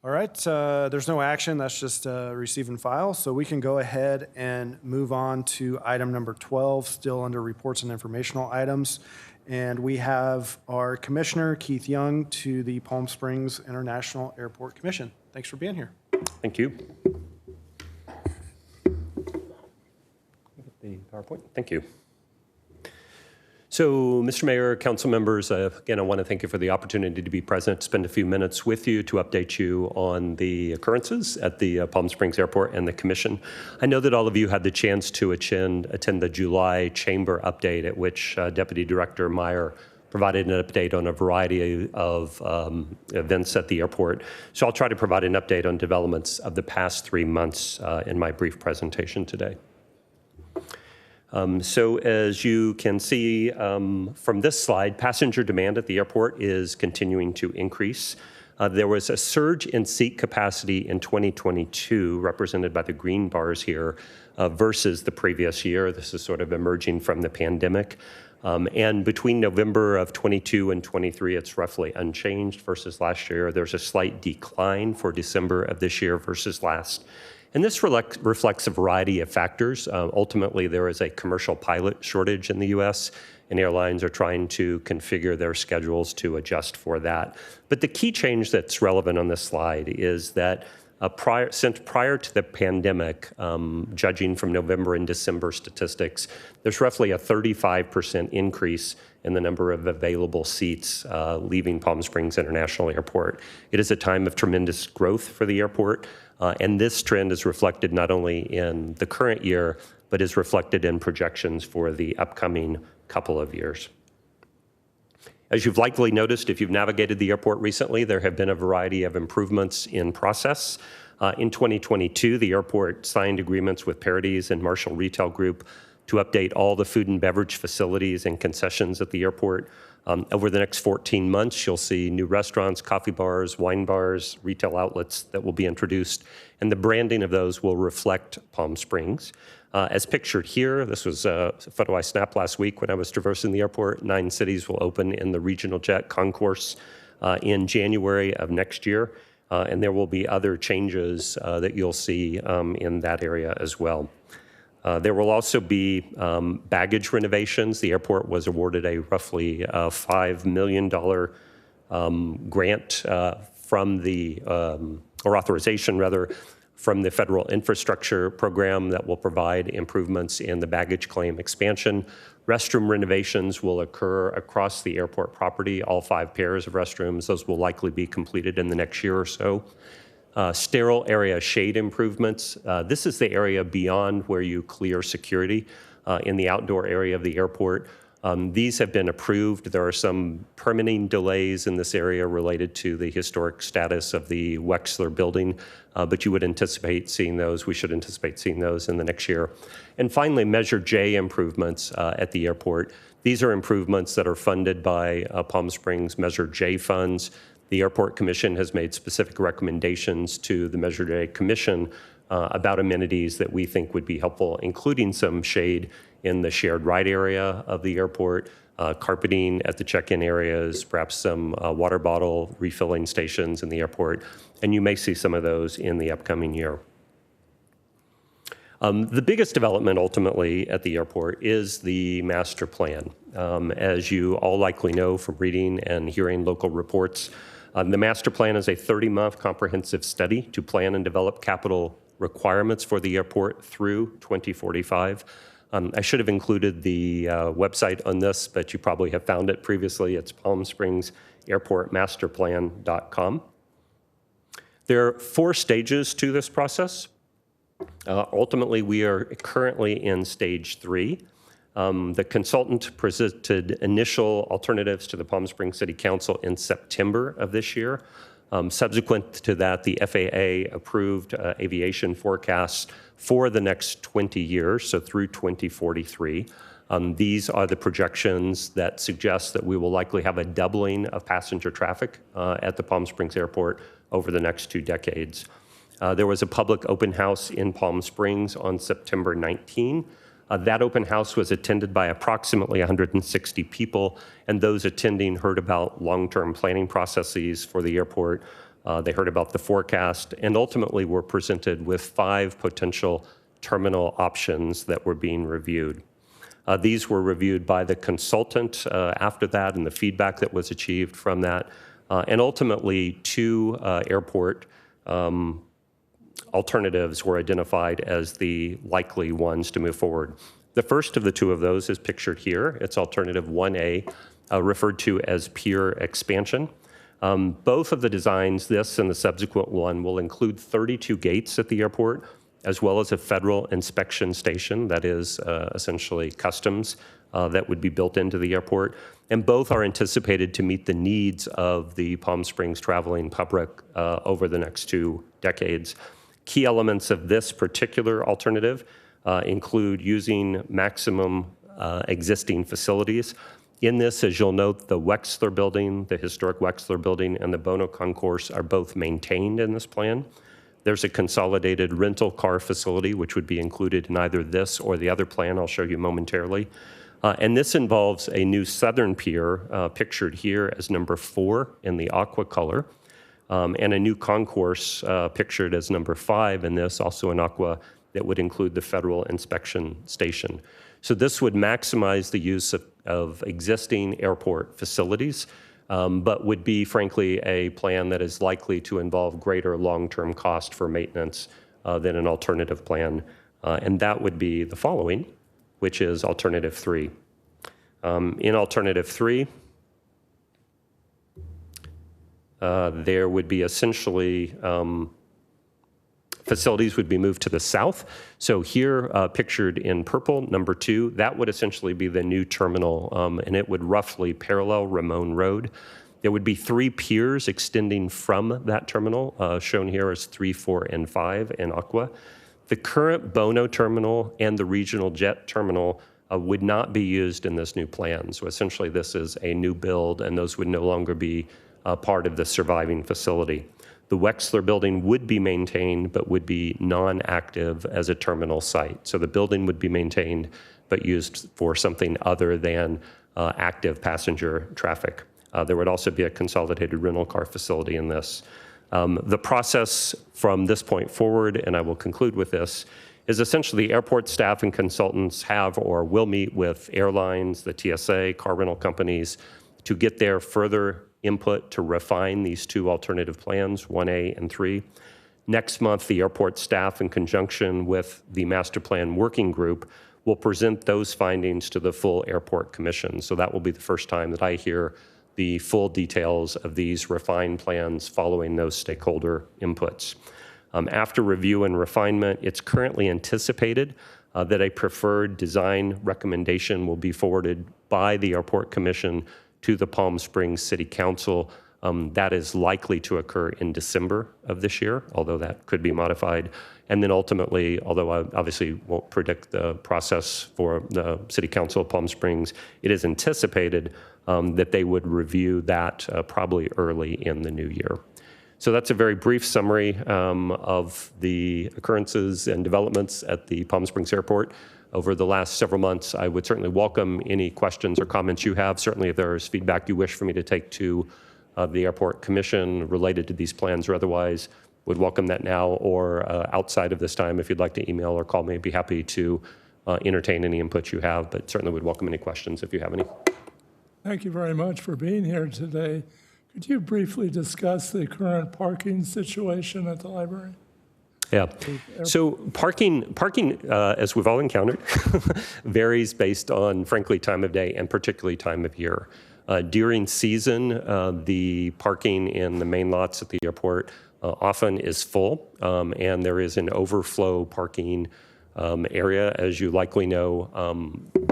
All right, there's no action, that's just receive and file. So we can go ahead and move on to item number 12, still under reports and informational items. And we have our Commissioner, Keith Young, to the Palm Springs International Airport Commission. Thanks for being here. Thank you. The PowerPoint, thank you. So, Mr. Mayor, council members, again, I want to thank you for the opportunity to be present, spend a few minutes with you to update you on the occurrences at the Palm Springs Airport and the Commission. I know that all of you had the chance to attend the July Chamber update, at which Deputy Director Meyer provided an update on a variety of events at the airport. So I'll try to provide an update on developments of the past 3 months in my brief presentation today. So as you can see from this slide, passenger demand at the airport is continuing to increase. There was a surge in seat capacity in 2022, represented by the green bars here, versus the previous year. This is sort of emerging from the pandemic. And between November of 22 and 23, it's roughly unchanged versus last year. There's a slight decline for December of this year versus last. And this reflects a variety of factors. Ultimately, there is a commercial pilot shortage in the U.S., and airlines are trying to configure their schedules to adjust for that. But the key change that's relevant on this slide is that prior to the pandemic, judging from November and December statistics, there's roughly a 35% increase in the number of available seats leaving Palm Springs International Airport. It is a time of tremendous growth for the airport. And this trend is reflected not only in the current year, but is reflected in projections for the upcoming couple of years. As you've likely noticed, if you've navigated the airport recently, there have been a variety of improvements in process. In 2022, the airport signed agreements with Parodies and Marshall Retail Group to update all the food and beverage facilities and concessions at the airport. Over the next 14 months, you'll see new restaurants, coffee bars, wine bars, retail outlets that will be introduced, and the branding of those will reflect Palm Springs. As pictured here, this was a photo I snapped last week when I was traversing the airport. 9 cities will open in the regional jet concourse in January of next year, and there will be other changes that you'll see in that area as well. There will also be baggage renovations. The airport was awarded a roughly $5 million grant from the, or authorization rather, from the Federal Infrastructure Program that will provide improvements in the baggage claim expansion. Restroom renovations will occur across the airport property, all 5 pairs of restrooms. Those will likely be completed in the next year or so. Sterile area shade improvements. This is the area beyond where you clear security in the outdoor area of the airport. These have been approved. There are some permitting delays in this area related to the historic status of the Wexler building, but you would anticipate seeing those. We should anticipate seeing those in the next year. And finally, Measure J improvements at the airport. These are improvements that are funded by Palm Springs Measure J funds. The Airport Commission has made specific recommendations to the Measure J Commission about amenities that we think would be helpful, including some shade in the shared ride area of the airport, carpeting at the check-in areas, perhaps some water bottle refilling stations in the airport, and you may see some of those in the upcoming year. The biggest development ultimately at the airport is the master plan. As you all likely know from reading and hearing local reports, the master plan is a 30-month comprehensive study to plan and develop capital requirements for the airport through 2045. I should have included the website on this, but you probably have found it previously. It's palmspringsairportmasterplan.com. There are 4 stages to this process. Ultimately, we are currently in stage 3. The consultant presented initial alternatives to the Palm Springs City Council in September of this year. Subsequent to that, the FAA approved aviation forecasts for the next 20 years, so through 2043. These are the projections that suggest that we will likely have a doubling of passenger traffic at the Palm Springs Airport over the next 2 decades. There was a public open house in Palm Springs on September 19. That open house was attended by approximately 160 people, and those attending heard about long-term planning processes for the airport. They heard about the forecast, and ultimately were presented with 5 potential terminal options that were being reviewed. These were reviewed by the consultant after that, and the feedback that was achieved from that, and ultimately 2 airport alternatives were identified as the likely ones to move forward. The first of the 2 of those is pictured here. It's alternative 1A, referred to as pier expansion. Both of the designs, this and the subsequent one, will include 32 gates at the airport, as well as a federal inspection station that is essentially customs that would be built into the airport. And both are anticipated to meet the needs of the Palm Springs traveling public over the next 2 decades. Key elements of this particular alternative include using maximum existing facilities. In this, as you'll note, the Wexler building, the historic Wexler building, and the Bono Concourse are both maintained in this plan. There's a consolidated rental car facility, which would be included in either this or the other plan I'll show you momentarily. And this involves a new southern pier, pictured here as number 4 in the aqua color, and a new concourse pictured as number 5 in this, also in aqua, that would include the federal inspection station. So this would maximize the use of existing airport facilities, but would be, frankly, a plan that is likely to involve greater long-term cost for maintenance than an alternative plan. And that would be the following, which is alternative 3. In alternative 3, there would be essentially facilities would be moved to the south. So here, pictured in purple, number 2, that would essentially be the new terminal, and it would roughly parallel Ramon Road. There would be 3 piers extending from that terminal, shown here as 3, 4, and 5 in aqua. The current Bono terminal and the regional jet terminal would not be used in this new plan. So essentially this is a new build, and those would no longer be part of the surviving facility. The Wexler building would be maintained, but would be non-active as a terminal site. So the building would be maintained, but used for something other than active passenger traffic. There would also be a consolidated rental car facility in this. The process from this point forward, and I will conclude with this, is essentially the airport staff and consultants have or will meet with airlines, the TSA, car rental companies, to get their further input to refine these 2 alternative plans, 1A and 3. Next month, the airport staff, in conjunction with the master plan working group, will present those findings to the full airport commission. So that will be the first time that I hear the full details of these refined plans following those stakeholder inputs. After review and refinement, it's currently anticipated that a preferred design recommendation will be forwarded by the Airport Commission to the Palm Springs City Council. That is likely to occur in December of this year, although that could be modified. And then ultimately, although I obviously won't predict the process for the City Council of Palm Springs, it is anticipated that they would review that probably early in the new year. So that's a very brief summary of the occurrences and developments at the Palm Springs Airport over the last several months. I would certainly welcome any questions or comments you have. Certainly if there's feedback you wish for me to take to the Airport Commission related to these plans or otherwise, would welcome that now, or outside of this time, if you'd like to email or call me, I'd be happy to entertain any input you have, but certainly would welcome any questions if you have any. Thank you very much for being here today. Could you briefly discuss the current parking situation at the library? Yeah. So parking, as we've all encountered, varies based on, frankly, time of day and particularly time of year. During season, the parking in the main lots at the airport often is full, and there is an overflow parking area, as you likely know.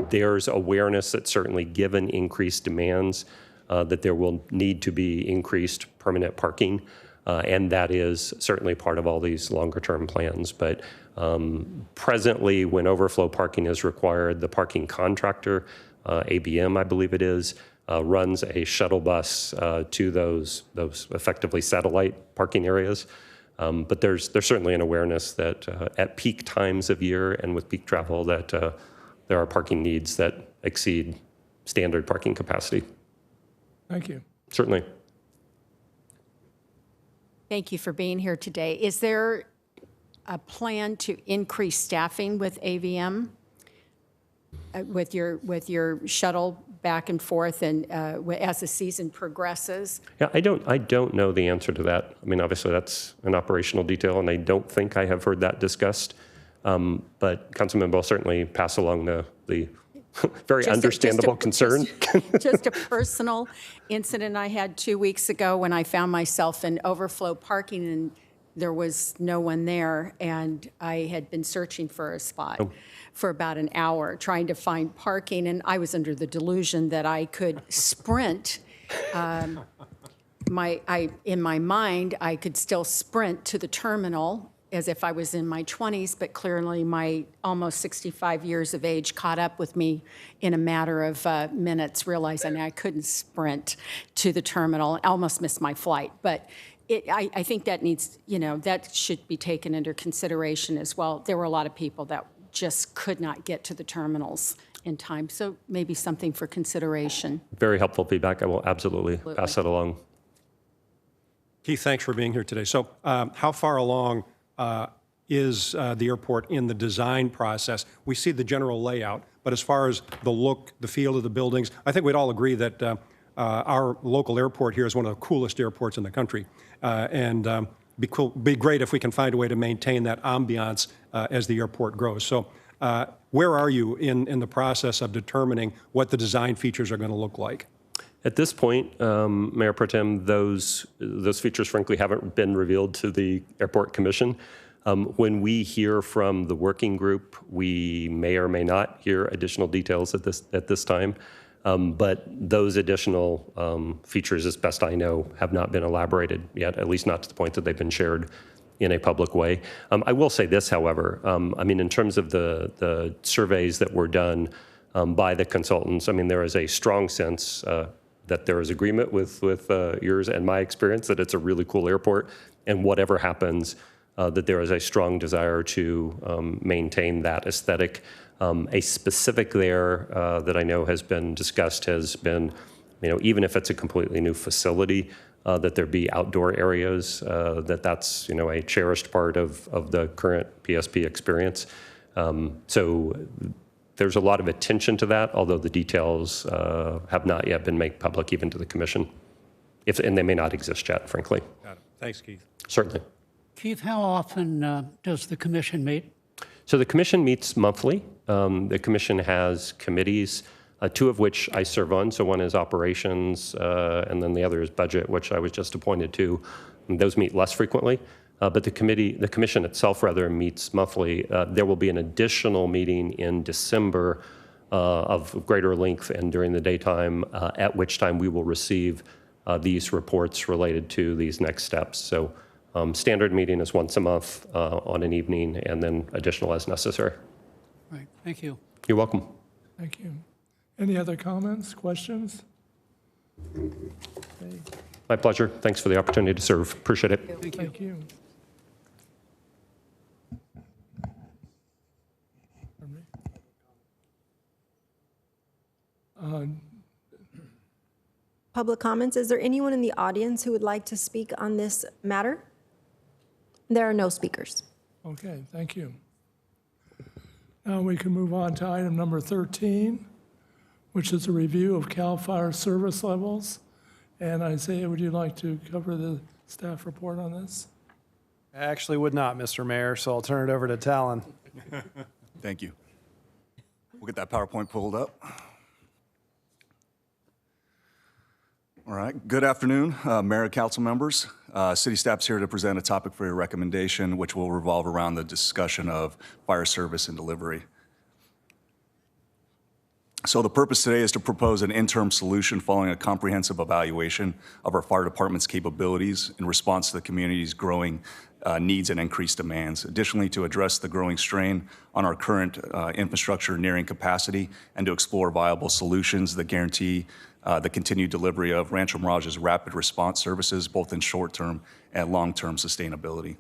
There's awareness that certainly given increased demands, that there will need to be increased permanent parking. And that is certainly part of all these longer term plans. But presently, when overflow parking is required, the parking contractor, ABM, I believe it is, runs a shuttle bus to those effectively satellite parking areas. But there's certainly an awareness that at peak times of year and with peak travel that there are parking needs that exceed standard parking capacity. Thank you. Certainly. Thank you for being here today. Is there a plan to increase staffing with AVM, with your shuttle back and forth, and as the season progresses? Yeah, I don't know the answer to that. I mean, obviously that's an operational detail, and I don't think I have heard that discussed. But Councilman will certainly pass along the very understandable concern. Just a personal incident I had 2 weeks ago when I found myself in overflow parking and there was no one there, and I had been searching for a spot for about an hour trying to find parking, and I was under the delusion that I could sprint. In my mind, I could still sprint to the terminal as if I was in my 20s, but clearly my almost 65 years of age caught up with me in a matter of minutes, realizing I couldn't sprint to the terminal. I almost missed my flight. But I think that needs, that should be taken into consideration as well. There were a lot of people that just could not get to the terminals in time. So maybe something for consideration. Very helpful feedback. I will absolutely pass that along. Keith, thanks for being here today. So how far along is the airport in the design process? We see the general layout, but as far as the look, the feel of the buildings, I think we'd all agree that our local airport here is one of the coolest airports in the country. And be great if we can find a way to maintain that ambiance as the airport grows. So where are you in the process of determining what the design features are going to look like? At this point, Mayor Pro Tem, those features frankly haven't been revealed to the Airport Commission. When we hear from the working group, we may or may not hear additional details at this time. But those additional features, as best I know, have not been elaborated yet, at least not to the point that they've been shared in a public way. I will say this, however, I mean, in terms of the surveys that were done by the consultants, I mean, there is a strong sense that there is agreement with yours and my experience that it's a really cool airport, and whatever happens, that there is a strong desire to maintain that aesthetic. A specific there that I know has been discussed has been, even if it's a completely new facility, that there be outdoor areas, that's, a cherished part of the current PSP experience. So there's a lot of attention to that, although the details have not yet been made public even to the commission. And they may not exist yet, frankly. Got it. Thanks, Keith. Certainly. Keith, how often does the commission meet? So the commission meets monthly. The commission has committees, two of which I serve on. So one is operations, and then the other is budget, which I was just appointed to. And those meet less frequently. But the commission itself rather meets monthly. There will be an additional meeting in December of greater length and during the daytime, at which time we will receive these reports related to these next steps. So standard meeting is once a month on an evening, and then additional as necessary. Right, thank you. You're welcome. Thank you. Any other comments, questions? Okay. My pleasure. Thanks for the opportunity to serve. Appreciate it. Thank you. Public comments. Is there anyone in the audience who would like to speak on this matter? There are no speakers. Okay, thank you. Now we can move on to item number 13, which is a review of CAL FIRE service levels. And Isaiah, would you like to cover the staff report on this? I actually would not, Mr. Mayor, so I'll turn it over to Talon. Thank you. We'll get that PowerPoint pulled up. All right, good afternoon, Mayor and council members. City staff's here to present a topic for your recommendation, which will revolve around the discussion of fire service and delivery. So the purpose today is to propose an interim solution following a comprehensive evaluation of our fire department's capabilities in response to the community's growing needs and increased demands. Additionally, to address the growing strain on our current infrastructure nearing capacity and to explore viable solutions that guarantee the continued delivery of Rancho Mirage's rapid response services, both in short-term and long-term sustainability.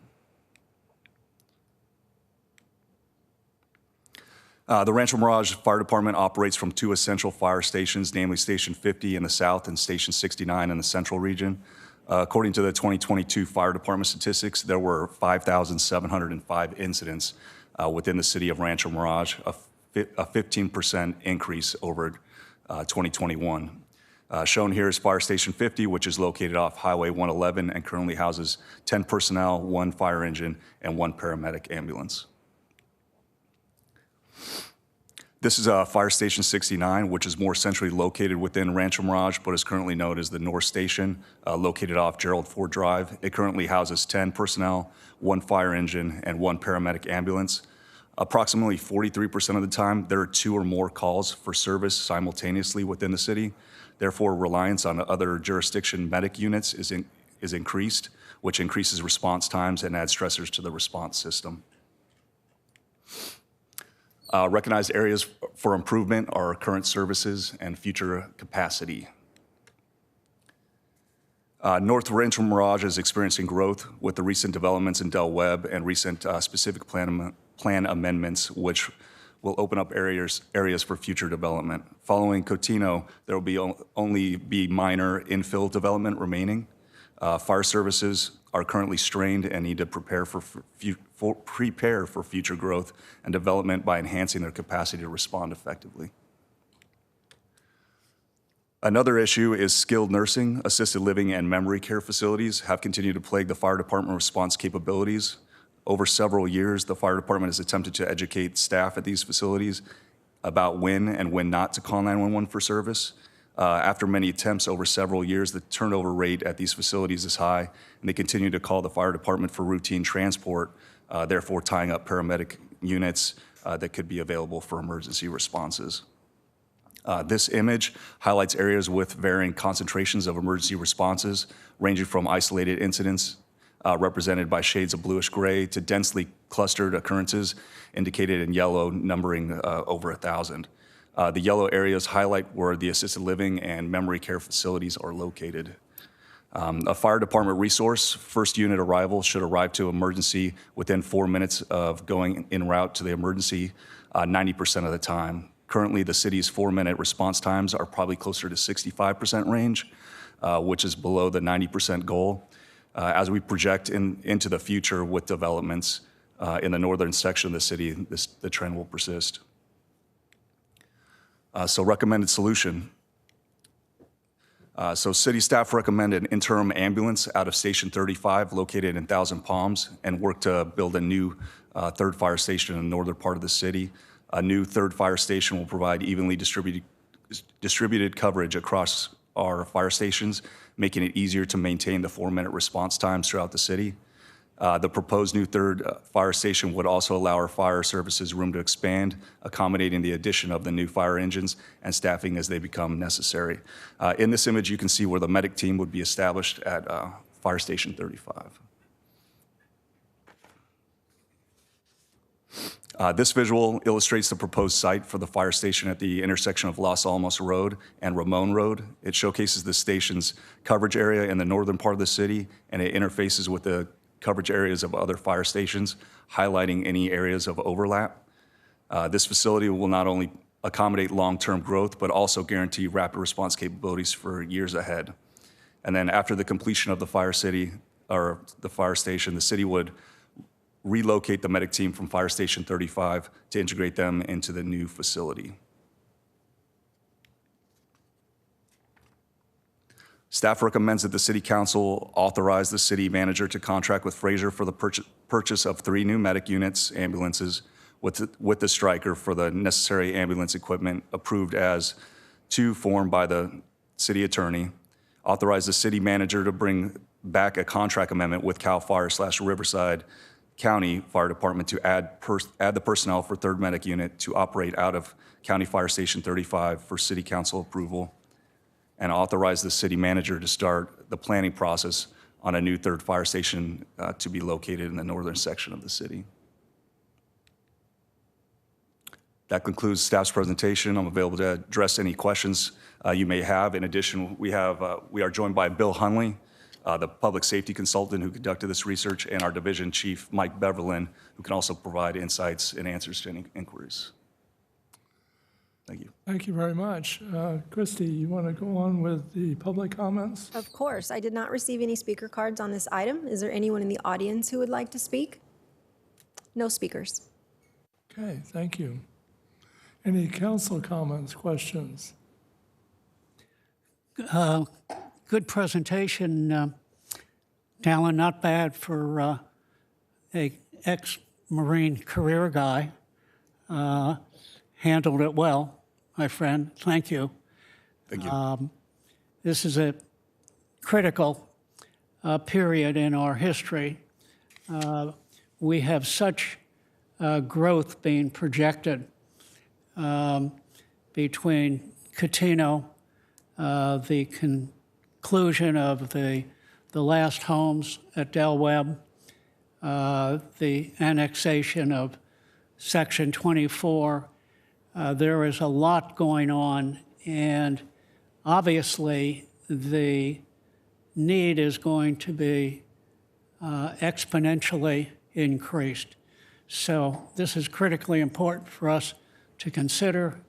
The Rancho Mirage Fire Department operates from two essential fire stations, namely Station 50 in the south and Station 69 in the central region. According to the 2022 Fire Department statistics, there were 5,705 incidents within the city of Rancho Mirage, a 15% increase over 2021. Shown here is Fire Station 50, which is located off Highway 111 and currently houses 10 personnel, 1 fire engine, and 1 paramedic ambulance. This is Fire Station 69, which is more centrally located within Rancho Mirage, but is currently known as the North Station, located off Gerald Ford Drive. It currently houses 10 personnel, 1 fire engine, and 1 paramedic ambulance. Approximately 43% of the time, there are 2 or more calls for service simultaneously within the city. Therefore, reliance on other jurisdiction medic units is increased, which increases response times and adds stressors to the response system. Recognized areas for improvement are current services and future capacity. North Rancho Mirage is experiencing growth with the recent developments in Del Webb and recent specific plan amendments, which will open up areas for future development. Following Cotino, there will only be minor infill development remaining. Fire services are currently strained and need to prepare for future growth and development by enhancing their capacity to respond effectively. Another issue is skilled nursing, assisted living, and memory care facilities have continued to plague the fire department response capabilities. Over several years, the fire department has attempted to educate staff at these facilities about when and when not to call 911 for service. After many attempts over several years, the turnover rate at these facilities is high, and they continue to call the fire department for routine transport therefore tying up paramedic units that could be available for emergency responses. This image highlights areas with varying concentrations of emergency responses, ranging from isolated incidents represented by shades of bluish gray to densely clustered occurrences indicated in yellow, numbering over 1,000. The yellow areas highlight where the assisted living and memory care facilities are located. A fire department resource, first unit arrival should arrive to emergency within 4 minutes of going en route to the emergency 90% of the time. Currently, the city's 4-minute response times are probably closer to 65% range, which is below the 90% goal. As we project into the future with developments in the northern section of the city, the trend will persist. So recommended solution. So city staff recommend an interim ambulance out of Station 35 located in Thousand Palms and work to build a new third fire station in the northern part of the city. A new third fire station will provide evenly distributed coverage across our fire stations, making it easier to maintain the 4-minute response times throughout the city. The proposed new third fire station would also allow our fire services room to expand, accommodating the addition of the new fire engines and staffing as they become necessary. In this image, you can see where the medic team would be established at Fire Station 35. This visual illustrates the proposed site for the fire station at the intersection of Los Alamos Road and Ramon Road. It showcases the station's coverage area in the northern part of the city, and it interfaces with the coverage areas of other fire stations, highlighting any areas of overlap. This facility will not only accommodate long-term growth, but also guarantee rapid response capabilities for years ahead. And then after the completion of the fire station, the city would relocate the medic team from Fire Station 35 to integrate them into the new facility. Staff recommends that the City Council authorize the city manager to contract with Fraser for the purchase of 3 new medic units, ambulances, with the Stryker for the necessary ambulance equipment approved as to form by the city attorney. Authorize the city manager to bring back a contract amendment with CAL FIRE/Riverside County Fire Department to add the personnel for 3rd Medic Unit to operate out of County Fire Station 35 for City Council approval, and authorize the city manager to start the planning process on a new 3rd fire station to be located in the northern section of the city. That concludes staff's presentation. I'm available to address any questions you may have. In addition, we are joined by Bill Hunley, the public safety consultant who conducted this research, and our division chief, Mike Beverlin, who can also provide insights and answers to any inquiries. Thank you. Thank you very much. Christy, you want to go on with the public comments? Of course. I did not receive any speaker cards on this item. Is there anyone in the audience who would like to speak? No speakers. Okay, thank you. Any council comments, questions? Good presentation, Talon. Not bad for a ex-Marine career guy. Handled it well, my friend. Thank you. Thank you. This is a critical period in our history. We have such growth being projected between Catino, the conclusion of the last homes at Del Webb, the annexation of Section 24. There is a lot going on, and obviously the need is going to be exponentially increased. So this is critically important for us to consider.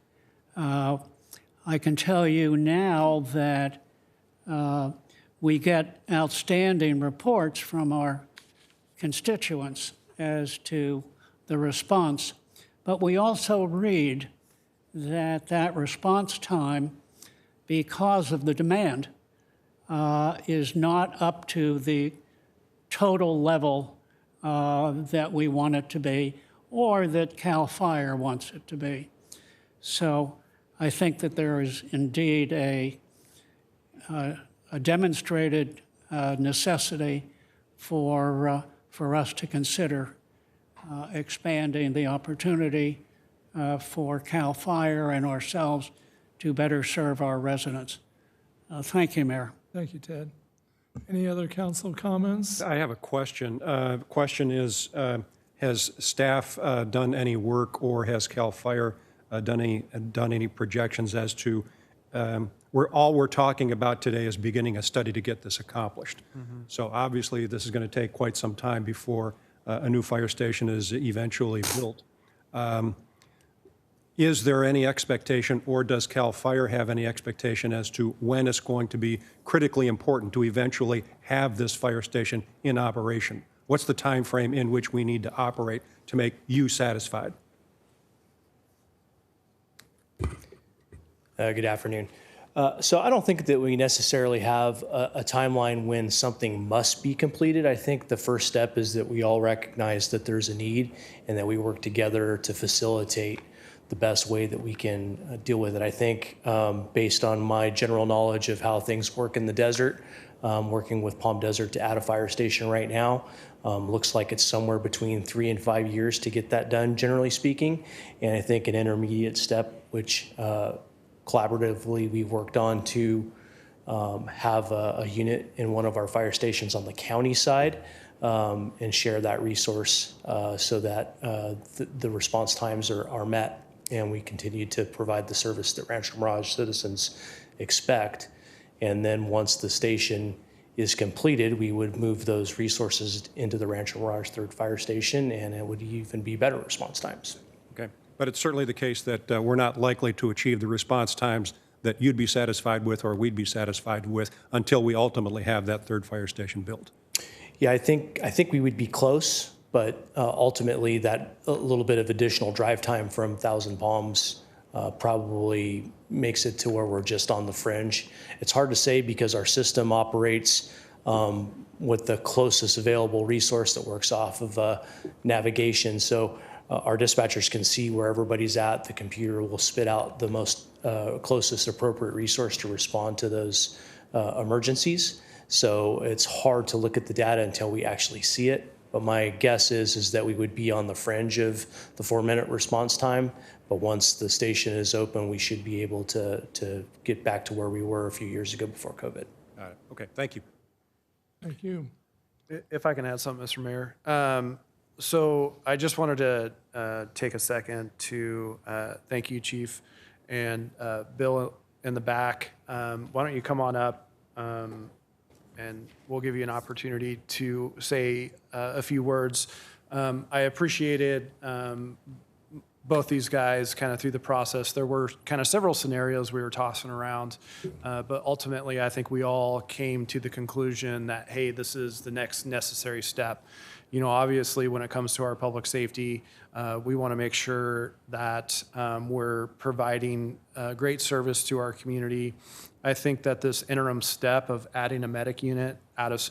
I can tell you now that we get outstanding reports from our constituents as to the response, but we also read that response time, because of the demand, is not up to the total level that we want it to be, or that CAL FIRE wants it to be. So I think that there is indeed a demonstrated necessity for us to consider expanding the opportunity for CAL FIRE and ourselves to better serve our residents. Thank you, Mayor. Thank you, Ted. Any other council comments? I have a question. Question is, has staff done any work, or has CAL FIRE done any projections as to, all we're talking about today is beginning a study to get this accomplished. So obviously, this is going to take quite some time before a new fire station is eventually built. Is there any expectation, or does CAL FIRE have any expectation as to when it's going to be critically important to eventually have this fire station in operation? What's the time frame in which we need to operate to make you satisfied? Good afternoon. So I don't think that we necessarily have a timeline when something must be completed. I think the first step is that we all recognize that there's a need and that we work together to facilitate the best way that we can deal with it. I think based on my general knowledge of how things work in the desert, working with Palm Desert to add a fire station right now, looks like it's somewhere between 3 and 5 years to get that done, generally speaking. And I think an intermediate step, which collaboratively we've worked on to have a unit in one of our fire stations on the county side and share that resource so that the response times are met and we continue to provide the service that Rancho Mirage citizens expect. And then once the station is completed, we would move those resources into the Rancho Mirage 3rd Fire Station, and it would even be better response times. Okay. But it's certainly the case that we're not likely to achieve the response times that you'd be satisfied with or we'd be satisfied with until we ultimately have that 3rd fire station built. Yeah, I think we would be close, but ultimately that a little bit of additional drive time from Thousand Palms probably makes it to where we're just on the fringe. It's hard to say because our system operates with the closest available resource that works off of navigation. So our dispatchers can see where everybody's at. The computer will spit out the most closest appropriate resource to respond to those emergencies. So it's hard to look at the data until we actually see it. But my guess is that we would be on the fringe of the 4-minute response time. But once the station is open, we should be able to get back to where we were a few years ago before COVID. Got it. Okay, thank you. Thank you. If I can add something, Mr. Mayor. So I just wanted to take a second to thank you, Chief, and Bill in the back. Why don't you come on up and we'll give you an opportunity to say a few words. I appreciated both these guys kind of through the process. There were kind of several scenarios we were tossing around, but ultimately I think we all came to the conclusion that, hey, this is the next necessary step. You know, obviously when it comes to our public safety, we want to make sure that we're providing great service to our community. I think that this interim step of adding a medic unit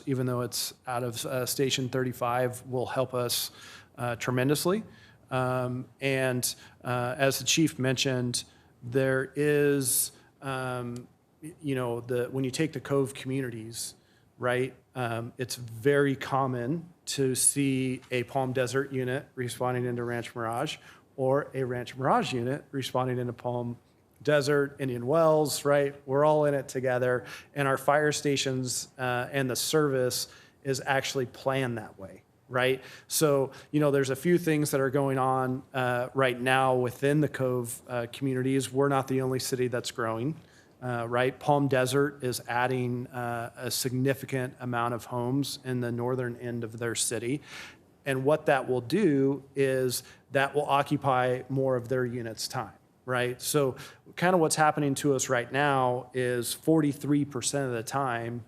even though it's out of Station 35 will help us tremendously. And as the chief mentioned, there is, you know, when you take the Cove communities, right, it's very common to see a Palm Desert unit responding into Rancho Mirage or a Rancho Mirage unit responding into Palm Desert, Indian Wells, right? We're all in it together, and our fire stations and the service is actually planned that way. Right? So, you know, there's a few things that are going on right now within the Cove communities. We're not the only city that's growing, right? Palm Desert is adding a significant amount of homes in the northern end of their city. And what that will do is that will occupy more of their units' time, right? So kind of what's happening to us right now is 43% of the time,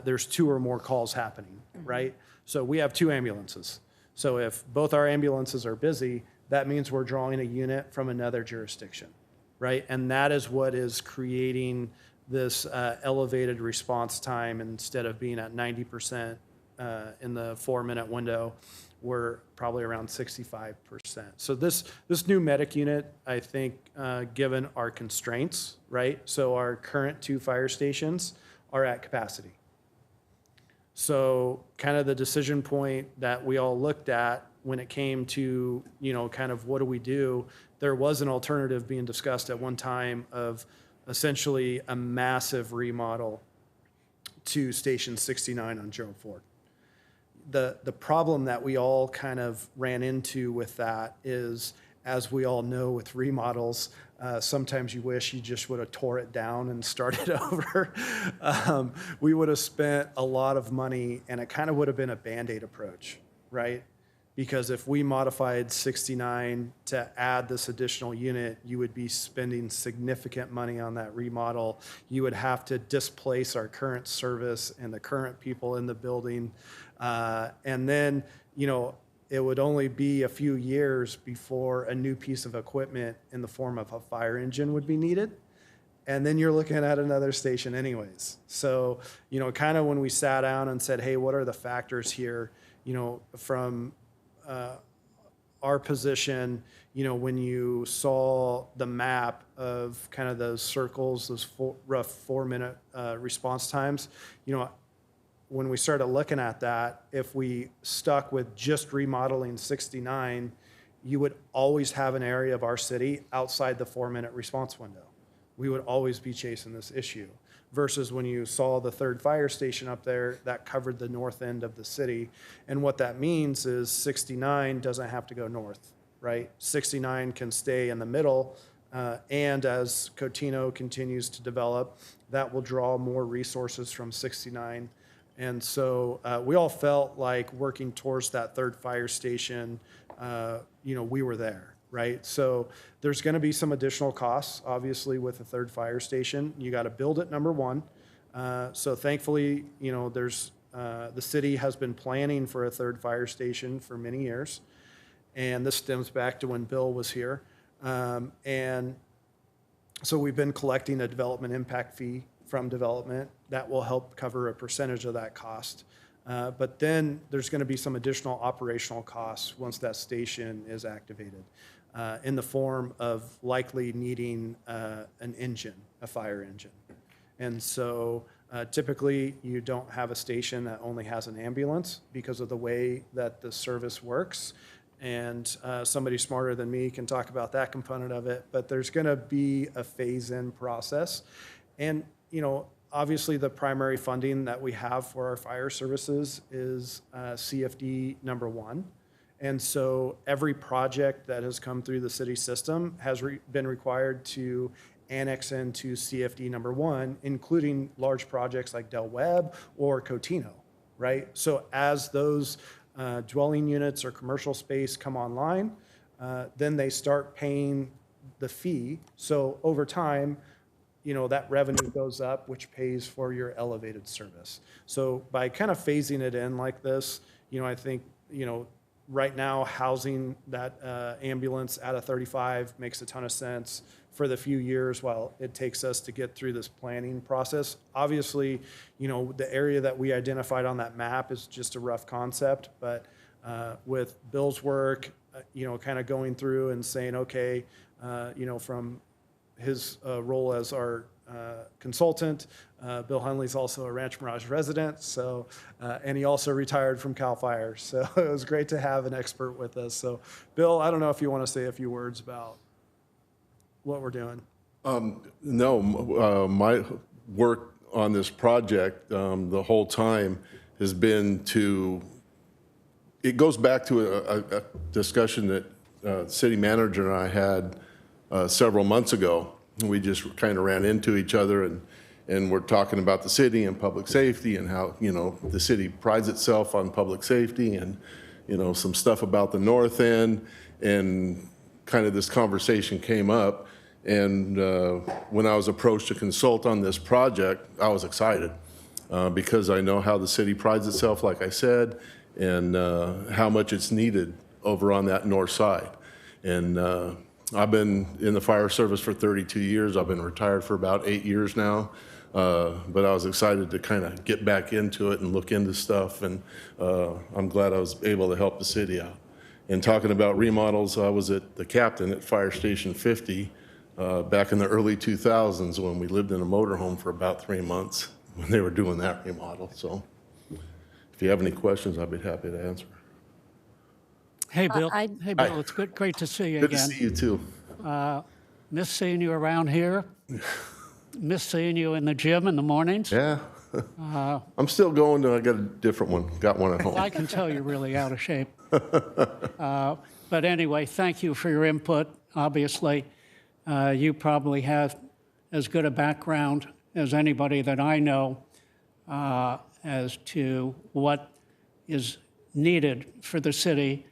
there's 2 or more calls happening, right? So we have 2 ambulances. So if both our ambulances are busy, that means we're drawing a unit from another jurisdiction, right? And that is what is creating this elevated response time. Instead of being at 90% in the 4-minute window, we're probably around 65%. So this new medic unit, I think, given our constraints, right? So our current 2 fire stations are at capacity. So kind of the decision point that we all looked at when it came to, kind of what do we do, there was an alternative being discussed at one time of essentially a massive remodel to Station 69 on Gerald Ford. The problem that we all kind of ran into with that is, as we all know with remodels, sometimes you wish you just would have tore it down and started over. We would have spent a lot of money, and it kind of would have been a Band-Aid approach, right? Because if we modified 69 to add this additional unit, you would be spending significant money on that remodel. You would have to displace our current service and the current people in the building. And then, it would only be a few years before a new piece of equipment in the form of a fire engine would be needed. And then you're looking at another station anyways. So, kind of when we sat down and said, hey, what are the factors here, from our position, when you saw the map of kind of those circles, those rough 4-minute response times, when we started looking at that, if we stuck with just remodeling 69, you would always have an area of our city outside the 4-minute response window. We would always be chasing this issue. Versus when you saw the third fire station up there, that covered the north end of the city. And what that means is 69 doesn't have to go north, right? 69 can stay in the middle. And as Cotino continues to develop, that will draw more resources from 69. And so we all felt like working towards that third fire station, we were there, right? So there's going to be some additional costs, obviously, with a third fire station. You got to build it, number one. So thankfully, there's the city has been planning for a third fire station for many years. And this stems back to when Bill was here. And so we've been collecting a development impact fee from development that will help cover a percentage of that cost. But then there's going to be some additional operational costs once that station is activated, in the form of likely needing an engine, a fire engine. And so typically you don't have a station that only has an ambulance because of the way that the service works. And somebody smarter than me can talk about that component of it, but there's going to be a phase-in process. And obviously the primary funding that we have for our fire services is CFD number 1. And so every project that has come through the city system has been required to annex into CFD number 1, including large projects like Del Webb or Cotino, right? So as those dwelling units or commercial space come online, then they start paying the fee. So over time, that revenue goes up, which pays for your elevated service. So by kind of phasing it in like this, I think, right now housing that ambulance at a 35 makes a ton of sense for the few years while it takes us to get through this planning process. Obviously, the area that we identified on that map is just a rough concept, but with Bill's work, kind of going through and saying, okay, from his role as our consultant. Bill Hunley's also a Rancho Mirage resident, so and he also retired from CAL FIRE. So it was great to have an expert with us. So Bill, I don't know if you want to say a few words about what we're doing. No, my work on this project the whole time has been it goes back to a discussion that the city manager and I had several months ago. We just kind of ran into each other and we're talking about the city and public safety and how, the city prides itself on public safety and, some stuff about the north end, and kind of this conversation came up. And when I was approached to consult on this project, I was excited because I know how the city prides itself, like I said, and how much it's needed over on that north side. And I've been in the fire service for 32 years. I've been retired for about 8 years now. But I was excited to kind of get back into it and look into stuff. And I'm glad I was able to help the city out. And talking about remodels, I was the captain at Fire Station 50 back in the early 2000s when we lived in a motorhome for about 3 months when they were doing that remodel. So if you have any questions, I'd be happy to answer. Hey, Bill. I- Hey, Bill, it's great to see you Good to again. see you too. Miss seeing you around here. Miss seeing you in the gym in the mornings. Yeah. I'm still going to, I got a different one. Got one at home. I can tell you're really out of shape. But anyway, thank you for your input. Obviously, you probably have as good a background as anybody that I know as to what is needed for the city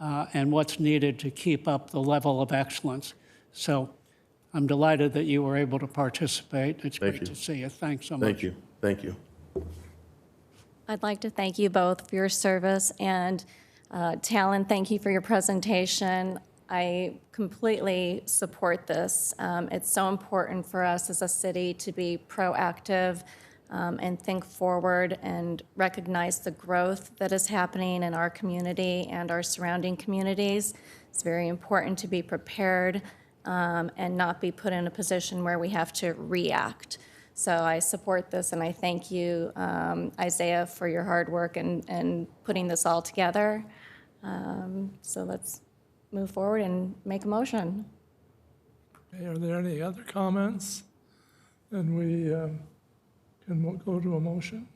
and what's needed to keep up the level of excellence. So I'm delighted that you were able to participate. It's great to see you. Thanks so much. Thank you. Thank you. I'd like to thank you both for your service, and Talon, thank you for your presentation. I completely support this. It's so important for us as a city to be proactive and think forward and recognize the growth that is happening in our community and our surrounding communities. It's very important to be prepared and not be put in a position where we have to react. So I support this, and I thank you, Isaiah, for your hard work and putting this all together. So let's move forward and make a motion. Okay, are there any other comments? And we can go to a motion.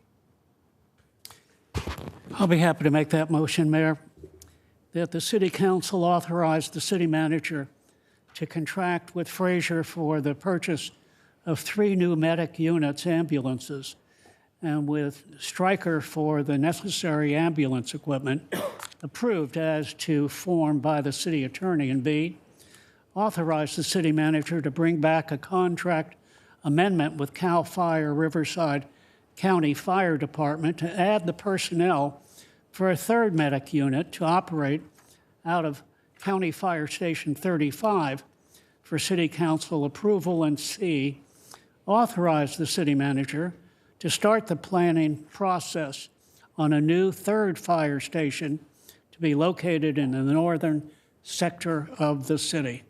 I'll be happy to make that motion, Mayor, that the City Council authorize the city manager to contract with Fraser for the purchase of 3 new medic units, ambulances, and with Stryker for the necessary ambulance equipment approved as to form by the city attorney, and B, authorize the city manager to bring back a contract amendment with CAL FIRE Riverside County Fire Department to add the personnel for a 3rd medic unit to operate out of County Fire Station 35 for city council approval, and C, authorize the city manager to start the planning process on a new 3rd fire station to be located in the northern sector of the city.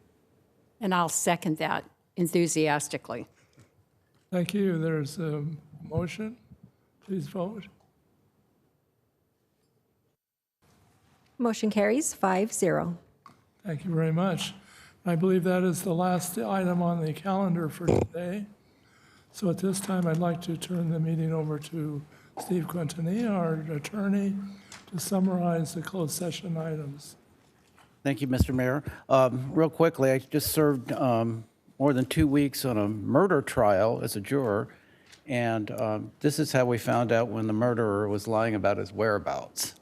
And I'll second that enthusiastically. Thank you. There's a motion. Please vote. Motion carries 5-0. Thank you very much. I believe that is the last item on the calendar for today. So at this time, I'd like to turn the meeting over to Steve Quintanilla, our attorney, to summarize the closed session items. Thank you, Mr. Mayor. Real quickly, I just served more than 2 weeks on a murder trial as a juror, and this is how we found out when the murderer was lying about his whereabouts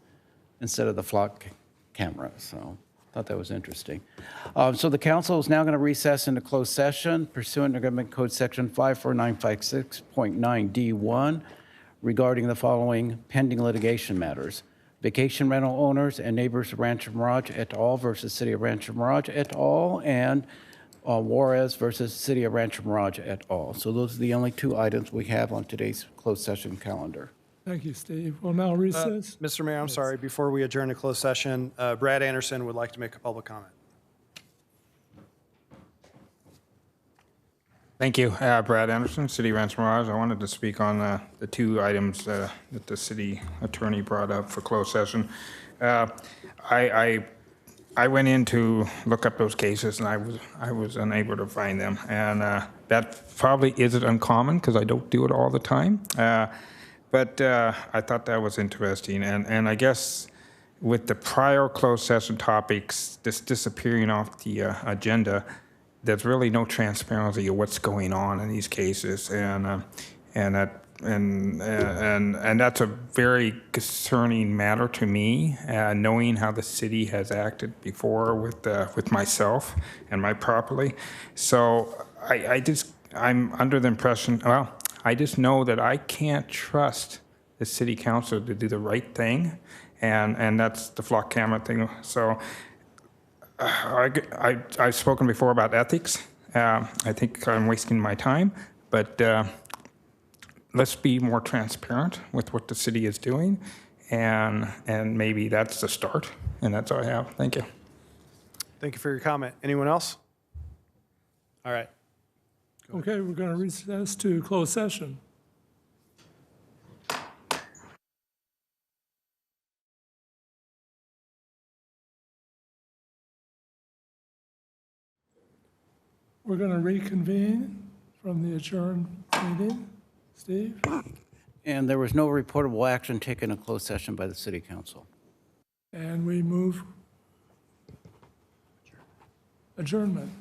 instead of the flock camera. So I thought that was interesting. So the council is now going to recess into closed session pursuant to Government Code Section 54956.9D1 regarding the following pending litigation matters: vacation rental owners and neighbors of Rancho Mirage et al. Versus City of Rancho Mirage et al. And Juarez versus City of Rancho Mirage et al. So those are the only 2 items we have on today's closed session calendar. Thank you, Steve. We'll now recess. Mr. Mayor, I'm sorry, before we adjourn to closed session, Brad Anderson would like to make a public comment. Thank you. Brad Anderson, City Rancho Mirage. I wanted to speak on the 2 items that the city attorney brought up for closed session. I went in to look up those cases, and I was unable to find them. And that probably isn't uncommon because I don't do it all the time. But I thought that was interesting. And I guess with the prior closed session topics just disappearing off the agenda, there's really no transparency of what's going on in these cases. And that's a very concerning matter to me, knowing how the city has acted before with myself and my property. So I'm under the impression, well, I just know that I can't trust the city council to do the right thing, and that's the flock camera thing. So I've spoken before about ethics. I think I'm wasting my time, but let's be more transparent with what the city is doing, and maybe that's the start, and that's all I have. Thank you. Thank you for your comment. Anyone else? All right. Okay, we're going to recess to closed session. We're going to reconvene from the adjourned meeting. Steve? And there was no reportable action taken in closed session by the city council. And we move adjournment.